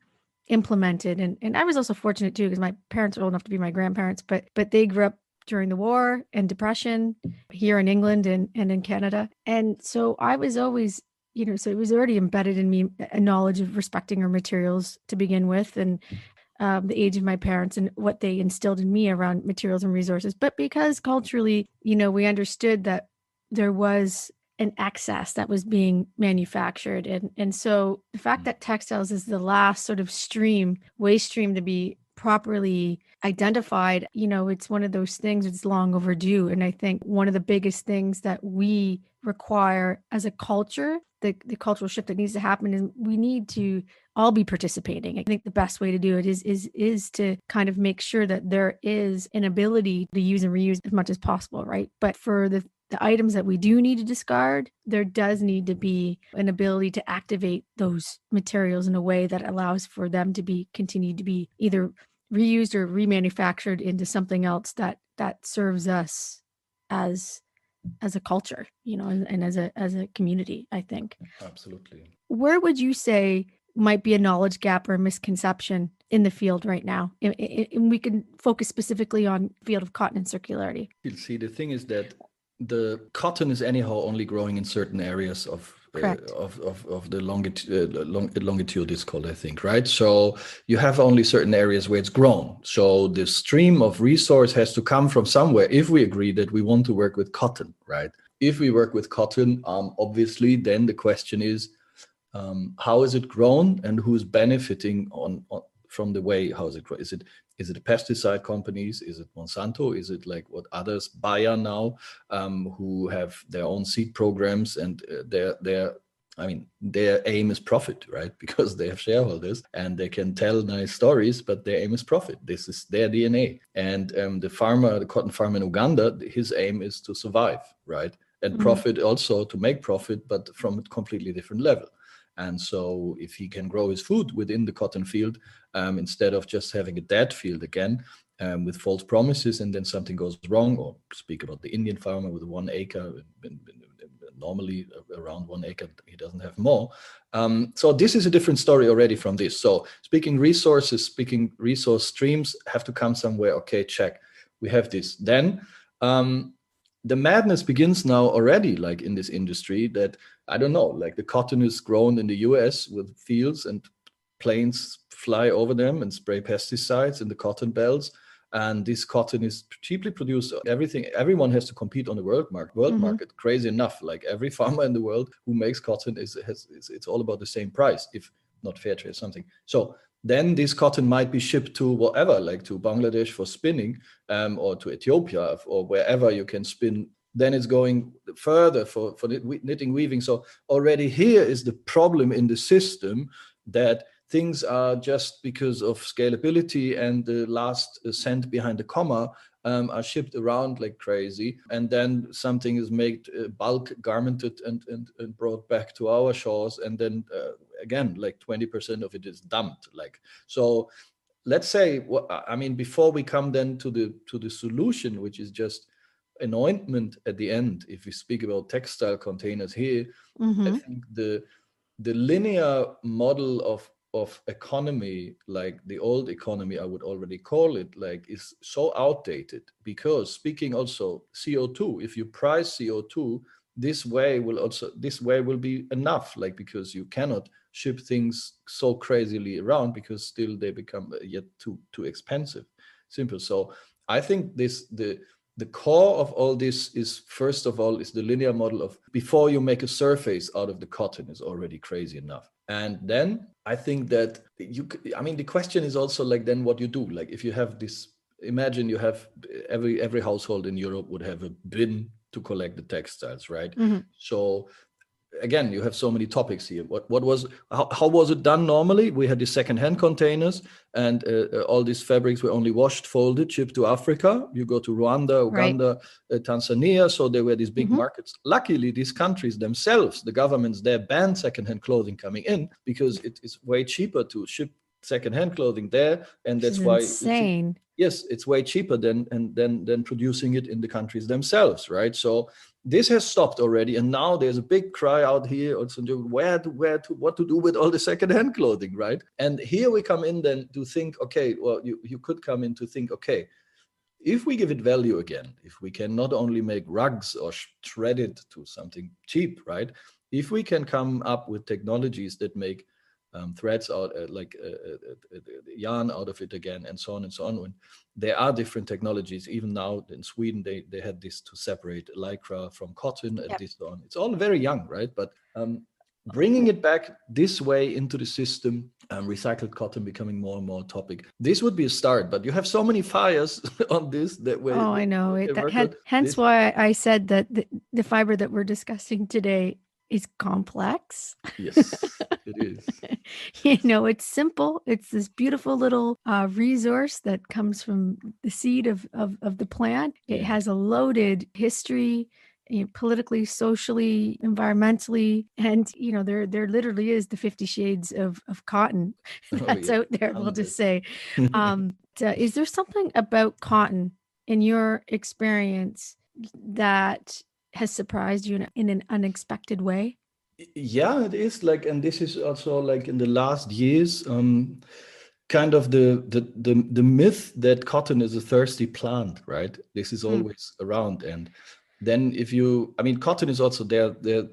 implemented, and I was also fortunate too, because my parents are old enough to be my grandparents, but they grew up during the war and depression here in England and in Canada. And so I was always, you know, so it was already embedded in me a knowledge of respecting our materials to begin with, and the age of my parents and what they instilled in me around materials and resources. But because culturally, you know, we understood that there was an excess that was being manufactured. And so the fact that textiles is the last sort of waste stream to be properly identified, you know, it's one of those things that's long overdue. And I think one of the biggest things that we require as a culture, the cultural shift that needs to happen, is we need to all be participating. I think the best way to do it is to kind of make sure that there is an ability to use and reuse as much as possible, right? But for the items that we do need to discard, there does need to be an ability to activate those materials in a way that allows for them to be continued to be either reused or remanufactured into something else that serves us as a culture, you know, and as a community, I think. Absolutely. Where would you say might be a knowledge gap or a misconception in the field right now? And we can focus specifically on the field of cotton and circularity. You see, the thing is that the cotton is anyhow only growing in certain areas of the longitude is called, I think, right? So you have only certain areas where it's grown. So the stream of resource has to come from somewhere, if we agree that we want to work with cotton, right? If we work with cotton, obviously, then the question is, how is it grown and who's benefiting from the way how is it grown? Is it the pesticide companies? Is it Monsanto? Is it like what others, Bayer now, who have their own seed programs, and their aim is profit, right? Because they have shareholders and they can tell nice stories, but their aim is profit. This is their DNA. And the cotton farmer in Uganda, his aim is to survive, right? And profit also, to make profit, but from a completely different level. And so if he can grow his food within the cotton field, instead of just having a dead field again, with false promises, and then something goes wrong, or speak about the Indian farmer with 1 acre, normally around 1 acre, he doesn't have more. So this is a different story already from this. So speaking resource streams have to come somewhere. Okay, check, we have this. Then the madness begins now already, like in this industry, that I don't know, like the cotton is grown in the US with fields and planes fly over them and spray pesticides in the cotton belts. And this cotton is cheaply produced. Everyone has to compete on the world market. Crazy enough, like every farmer in the world who makes cotton it's all about the same price, if not fair trade something. So then this cotton might be shipped to whatever, like to Bangladesh for spinning, or to Ethiopia, or wherever you can spin then it's going further for knitting, weaving. So already here is the problem in the system, that things are, just because of scalability and the last cent behind the comma, are shipped around like crazy, and then something is made bulk garmented and brought back to our shores, and then again, like 20% of it is dumped. Like, so let's say, I mean, before we come then to the solution, which is just an ointment at the end, if we speak about textile containers here, I think the linear model of economy, like the old economy, I would already call it, like, is so outdated, because speaking also CO2, if you price CO2 this way will be enough, like, because you cannot ship things so crazily around, because still they become yet too expensive. Simple. So I think the core of all this is, first of all, is the linear model of, before you make a surface out of the cotton, is already crazy enough. And then I think that the question is also, like, then what you do, like, if you have this, imagine you have every household in Europe would have a bin to collect the textiles, right? So again, you have so many topics here. How was it done normally? We had the second-hand containers, and all these fabrics were only washed, folded, shipped to Africa. You go to Rwanda, Uganda, Tanzania. So there were these big markets. Luckily, these countries themselves, the governments there, banned second-hand clothing coming in, because it is way cheaper to ship second-hand clothing there, and that's why insane. Yes, it's way cheaper than producing it in the countries themselves, right? So this has stopped already, and now there's a big cry out here also, what to do with all the second-hand clothing, right? And here we come in then to think, okay, well, you could come in to think, okay, if we give it value again, if we can not only make rugs or shred it to something cheap, right? If we can come up with technologies that make threads out, yarn out of it again, and so on and so on. When there are different technologies, even now in Sweden, they had this to separate lycra from cotton, and this on. It's all very young, right? But bringing it back this way into the system, recycled cotton becoming more and more topic. This would be a start, but you have so many fires on this that way. Oh, I know. Hence why I said that the fiber that we're discussing today is complex. Yes, it is. It's simple. It's this beautiful little resource that comes from the seed of the plant. It has a loaded history, politically, socially, environmentally, and there literally is the 50 shades of cotton that's out there. We'll just say, is there something about cotton in your experience that has surprised you in an unexpected way? Yeah, it is, like, and this is also, like, in the last years, kind of the myth that cotton is a thirsty plant, right? This is always around. And then cotton is also there are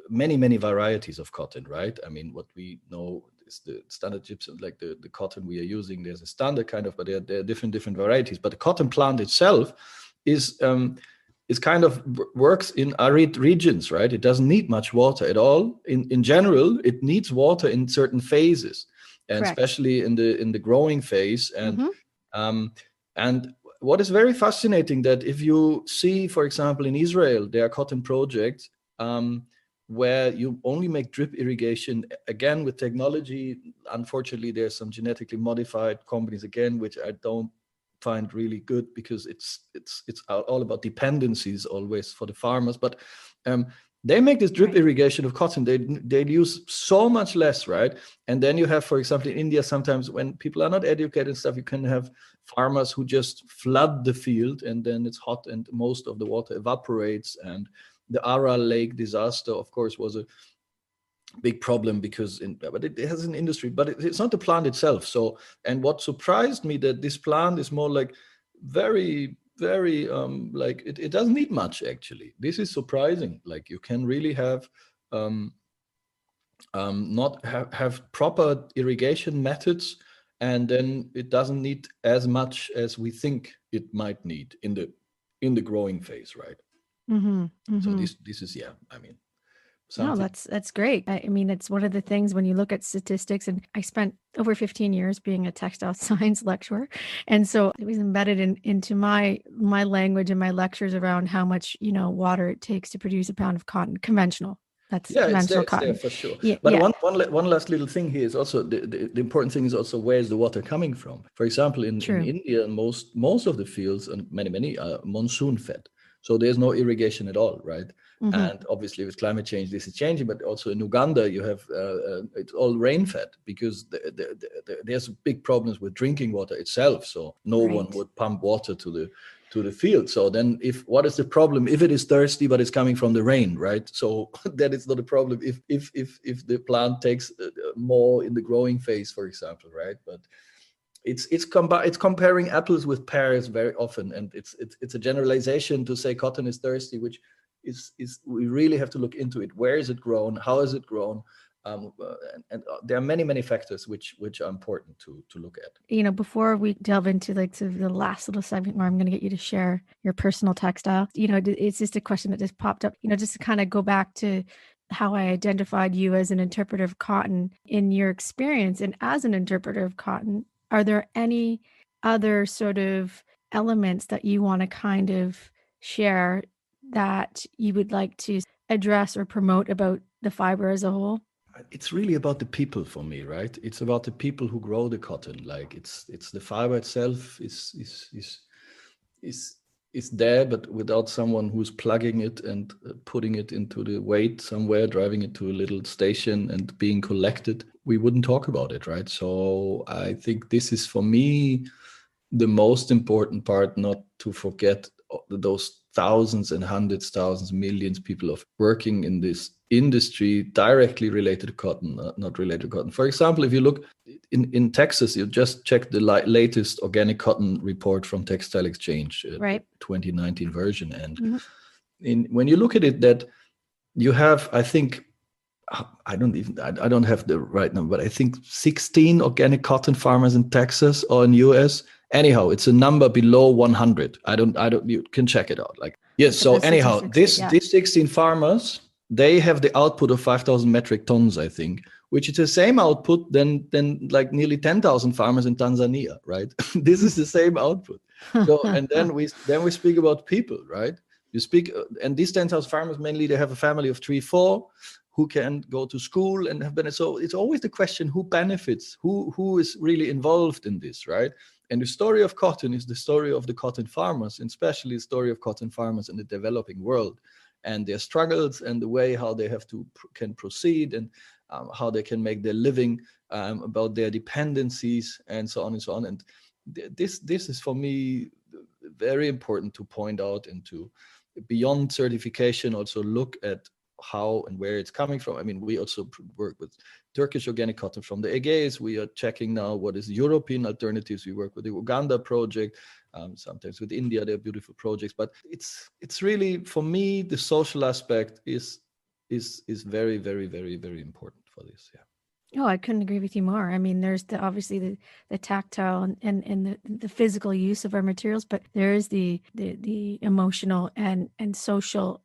many varieties of cotton, right? I mean, what we know is the standard gypsum, like the cotton we are using. There's a standard kind of, but there are different varieties. But the cotton plant itself is kind of works in arid regions, right? It doesn't need much water at all. In general, it needs water in certain phases, and especially in the growing phase. And what is very fascinating, that if you see, for example, in Israel, there are cotton projects where you only make drip irrigation, again with technology. Unfortunately, there's some genetically modified companies again, which I don't find really good, because it's all about dependencies always for the farmers. But they make this drip irrigation of cotton. They use so much less, right? And then you have, for example, in India, sometimes when people are not educated and stuff, you can have farmers who just flood the field, and then it's hot and most of the water evaporates. And the Aral Lake disaster, of course, was a big problem, because but it has an industry, but it's not the plant itself. So, and what surprised me, that this plant is more like very like it doesn't need much, actually. This is surprising. Like, you can really have not have proper irrigation methods, and then it doesn't need as much as we think it might need in the growing phase, right? So this is No, something. that's great. I mean, it's one of the things when you look at statistics, and I spent over 15 years being a textile science lecturer. And so it was embedded into my language and my lectures around how much, water it takes to produce a pound of cotton, conventional. That's Yeah, conventional it's there cotton. for sure. Yeah, But yeah, one last little thing here is also the important thing is also where is the water coming from? For example, in true. India, most of the fields and many are monsoon fed, so there's no irrigation at all, right? Mm-hmm. And obviously with climate change, this is changing. But also in Uganda, you have it's all rain fed because there's big problems with drinking water itself. So no one Right. would pump water to the field. So then what is the problem if it is thirsty but it's coming from the rain, right? So that is not a problem if the plant takes more in the growing phase, for example, right? But it's comparing apples with pears very often, and it's a generalization to say cotton is thirsty, which is we really have to look into it. Where is it grown? How is it grown? And there are many factors which are important to look at. Before we delve into the last little segment where I'm going to get you to share your personal textile, it's just a question that just popped up, just to kind of go back to how I identified you as an interpreter of cotton in your experience. And as an interpreter of cotton, are there any other sort of elements that you want to kind of share that you would like to address or promote about the fiber as a whole? It's really about the people for me, right? It's about the people who grow the cotton. Like it's the fiber itself is there, but without someone who's plugging it and putting it into the weight somewhere, driving it to a little station and being collected, we wouldn't talk about it, right? So I think this is for me the most important part, not to forget those thousands and hundreds, thousands, millions people of working in this industry directly related to cotton, not related to cotton. For example, if you look in Texas, you just check the latest organic cotton report from Textile Exchange, Right. 2019 version. And when you look at it, that you have, I think, I don't have the right number, but I think 16 organic cotton farmers in Texas or in US. Anyhow, it's a number below 100. You can check it out. Like, yes. So anyhow, these 16 farmers, they have the output of 5,000 metric tons, I think, which is the same output than like nearly 10,000 farmers in Tanzania, right? This is the same output. So, and then we speak about people, right? You speak, and these 10,000 farmers, mainly they have a family of 3-4 who can go to school and have been. So it's always the question, who benefits, who is really involved in this, right? And the story of cotton is the story of the cotton farmers, and especially the story of cotton farmers in the developing world and their struggles and the way how they can proceed and how they can make their living, about their dependencies and so on and so on. And this is for me very important to point out, and to, beyond certification, also look at how and where it's coming from. I mean, we also work with Turkish organic cotton from the Aegeis. We are checking now what is European alternatives. We work with the Uganda project, sometimes with India. They're beautiful projects, but it's really, for me, the social aspect is very, very, very, very important for this. Yeah. Oh, I couldn't agree with you more. I mean, there's obviously the tactile and the physical use of our materials, but there is the emotional and social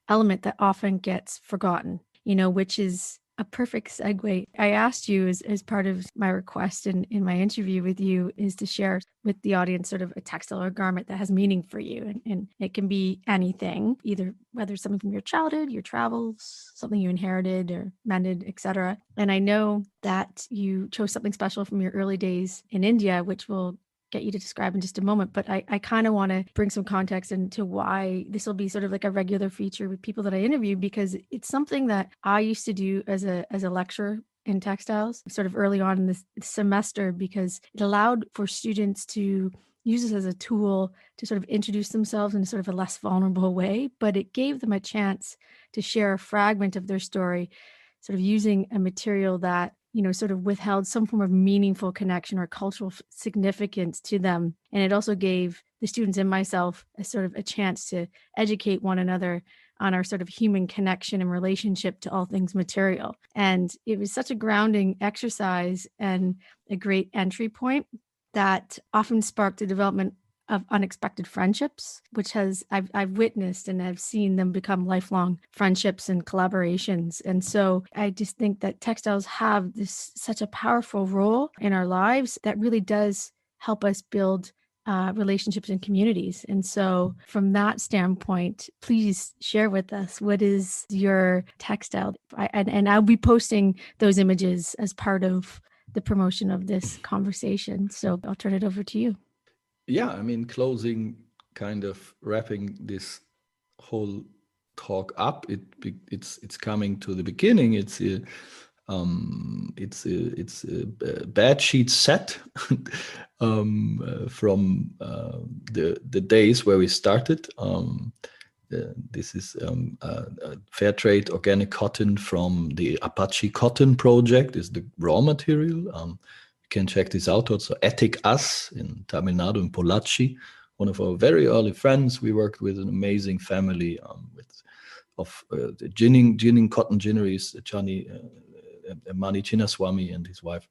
element that often gets forgotten, which is a perfect segue. I asked you as part of my request in my interview with you is to share with the audience sort of a textile or garment that has meaning for you. And it can be anything, either whether it's something from your childhood, your travels, something you inherited or mended, etc. And I know that you chose something special from your early days in India, which we'll get you to describe in just a moment, but I kind of want to bring some context into why this will be sort of like a regular feature with people that I interview, because it's something that I used to do as a lecturer in textiles sort of early on in this semester, because it allowed for students to use this as a tool to sort of introduce themselves in sort of a less vulnerable way, but it gave them a chance to share a fragment of their story, sort of using a material that sort of withheld some form of meaningful connection or cultural significance to them. And it also gave the students and myself a sort of a chance to educate one another on our sort of human connection and relationship to all things material. And it was such a grounding exercise and a great entry point that often sparked the development of unexpected friendships, which I've witnessed and I've seen them become lifelong friendships and collaborations. And so I just think that textiles have such a powerful role in our lives that really does help us build relationships and communities. And so from that standpoint, please share with us, what is your textile? And I'll be posting those images as part of the promotion of this conversation. So I'll turn it over to you. Yeah, I mean, closing, kind of wrapping this whole talk up. It's coming to the beginning. It's a bed sheet set from the days where we started. This is fair trade organic cotton from the Apache Cotton Project. Is the raw material. You can check this out also. Ethic Us in Tamil Nadu, in Pollachi, one of our very early friends. We worked with an amazing family of the ginning cotton ginneries, Mani Chinnaswamy and his wife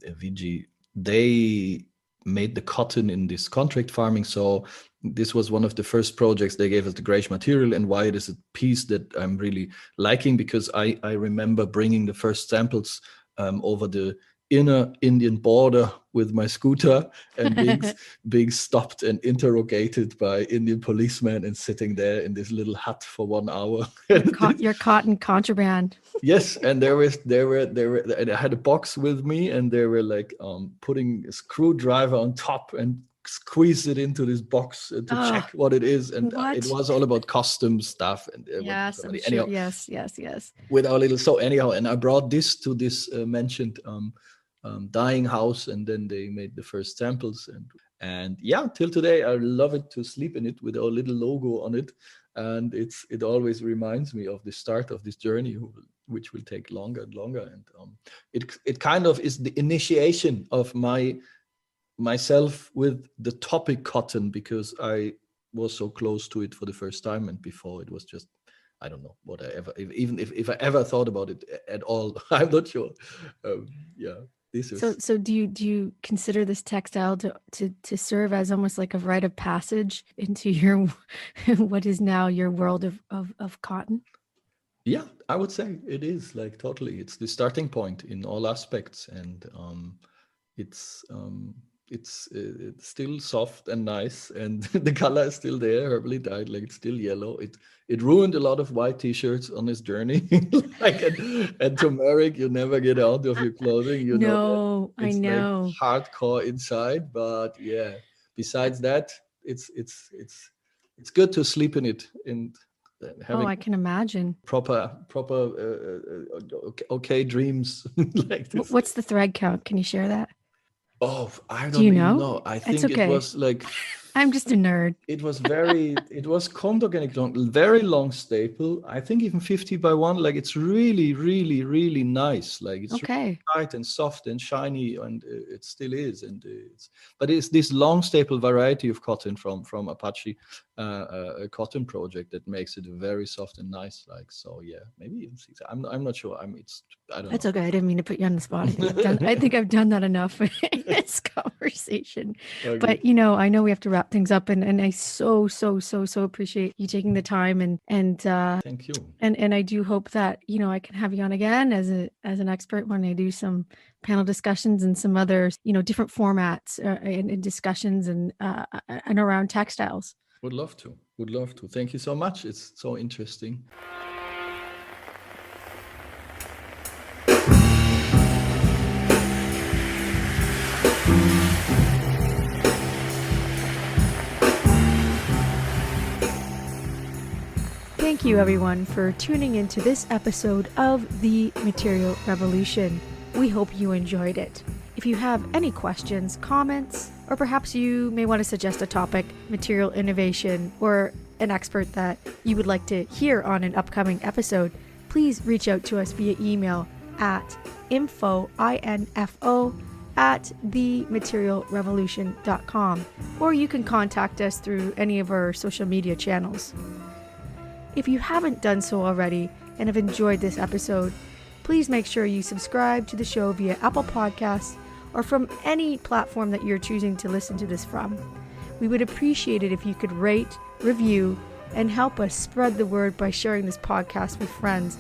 Viji. They made the cotton in this contract farming. So this was one of the first projects. They gave us the grayish material, and why it is a piece that I'm really liking, because I remember bringing the first samples over the inner Indian border with my scooter and being stopped and interrogated by Indian policemen and sitting there in this little hut for 1 hour. Your cotton contraband. Yes, and there were and I had a box with me, and they were like putting a screwdriver on top and squeeze it into this box to check what it is, and it was all about custom stuff. And yes, I'm sure. anyhow, yes. With our little and I brought this to this mentioned dyeing house, and then they made the first samples, and yeah, till today I love it to sleep in it with our little logo on it, and it always reminds me of the start of this journey, which will take longer and longer, and it kind of is the initiation of myself with the topic cotton, because I was so close to it for the first time, and before it was just, I don't know what I ever, even if I ever thought about it at all. I'm not sure. So do you consider this textile to serve as almost like a rite of passage into your what is now your world of cotton? Yeah, I would say it is, like, totally. It's the starting point in all aspects, and it's still soft and nice, and the color is still there, herbally dyed, like it's still yellow. It ruined a lot of white t-shirts on his journey. Like and turmeric, you never get out of your clothing. You know that. I know. Like hardcore inside, but yeah. Besides that, it's good to sleep in it, and having I can imagine proper okay dreams like this. What's the thread count? Can you share that? Oh, I don't Do you even know? I think okay. It was like I'm just a nerd. It was Compt organic long, very long staple. I think even 50 by 1. Like, it's really, really, really nice. Like, it's really tight and soft and shiny, and it still is. And but it's this long staple variety of cotton from Apache a cotton project that makes it very soft and nice. Like, so yeah, maybe even 6. I'm not sure. I don't know. That's okay. I didn't mean to put you on the spot. I think I've done that enough in this conversation. Okay. But I know we have to wrap things up, and I so appreciate you taking the time, and thank you. And I do hope that I can have you on again as an expert when I do some panel discussions and some other different formats and discussions and around textiles. Would love to. Thank you so much. It's so interesting. Thank you, everyone, for tuning into this episode of The Material Revolution. We hope you enjoyed it. If you have any questions, comments, or perhaps you may want to suggest a topic, material innovation, or an expert that you would like to hear on an upcoming episode, please reach out to us via email at info@thematerialrevolution.com, or you can contact us through any of our social media channels. If you haven't done so already and have enjoyed this episode, please make sure you subscribe to the show via Apple Podcasts or from any platform that you're choosing to listen to this from. We would appreciate it if you could rate, review, and help us spread the word by sharing this podcast with friends.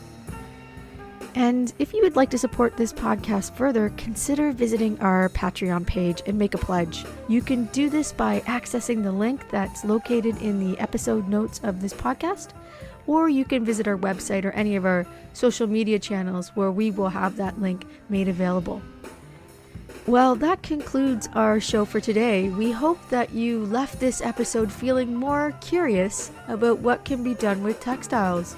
And if you would like to support this podcast further, consider visiting our Patreon page and make a pledge. You can do this by accessing the link that's located in the episode notes of this podcast, or you can visit our website or any of our social media channels where we will have that link made available. Well, that concludes our show for today. We hope that you left this episode feeling more curious about what can be done with textiles.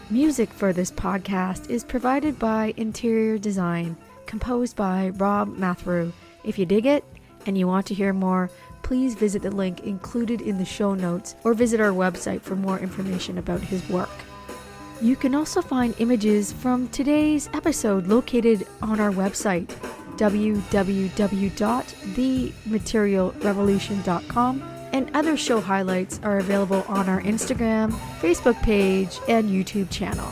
Music for this podcast is provided by Interior Design, composed by Rob Mathrew. If you dig it and you want to hear more, please visit the link included in the show notes or visit our website for more information about his work. You can also find images from today's episode located on our website, www.thematerialrevolution.com, and other show highlights are available on our Instagram, Facebook page, and YouTube channel.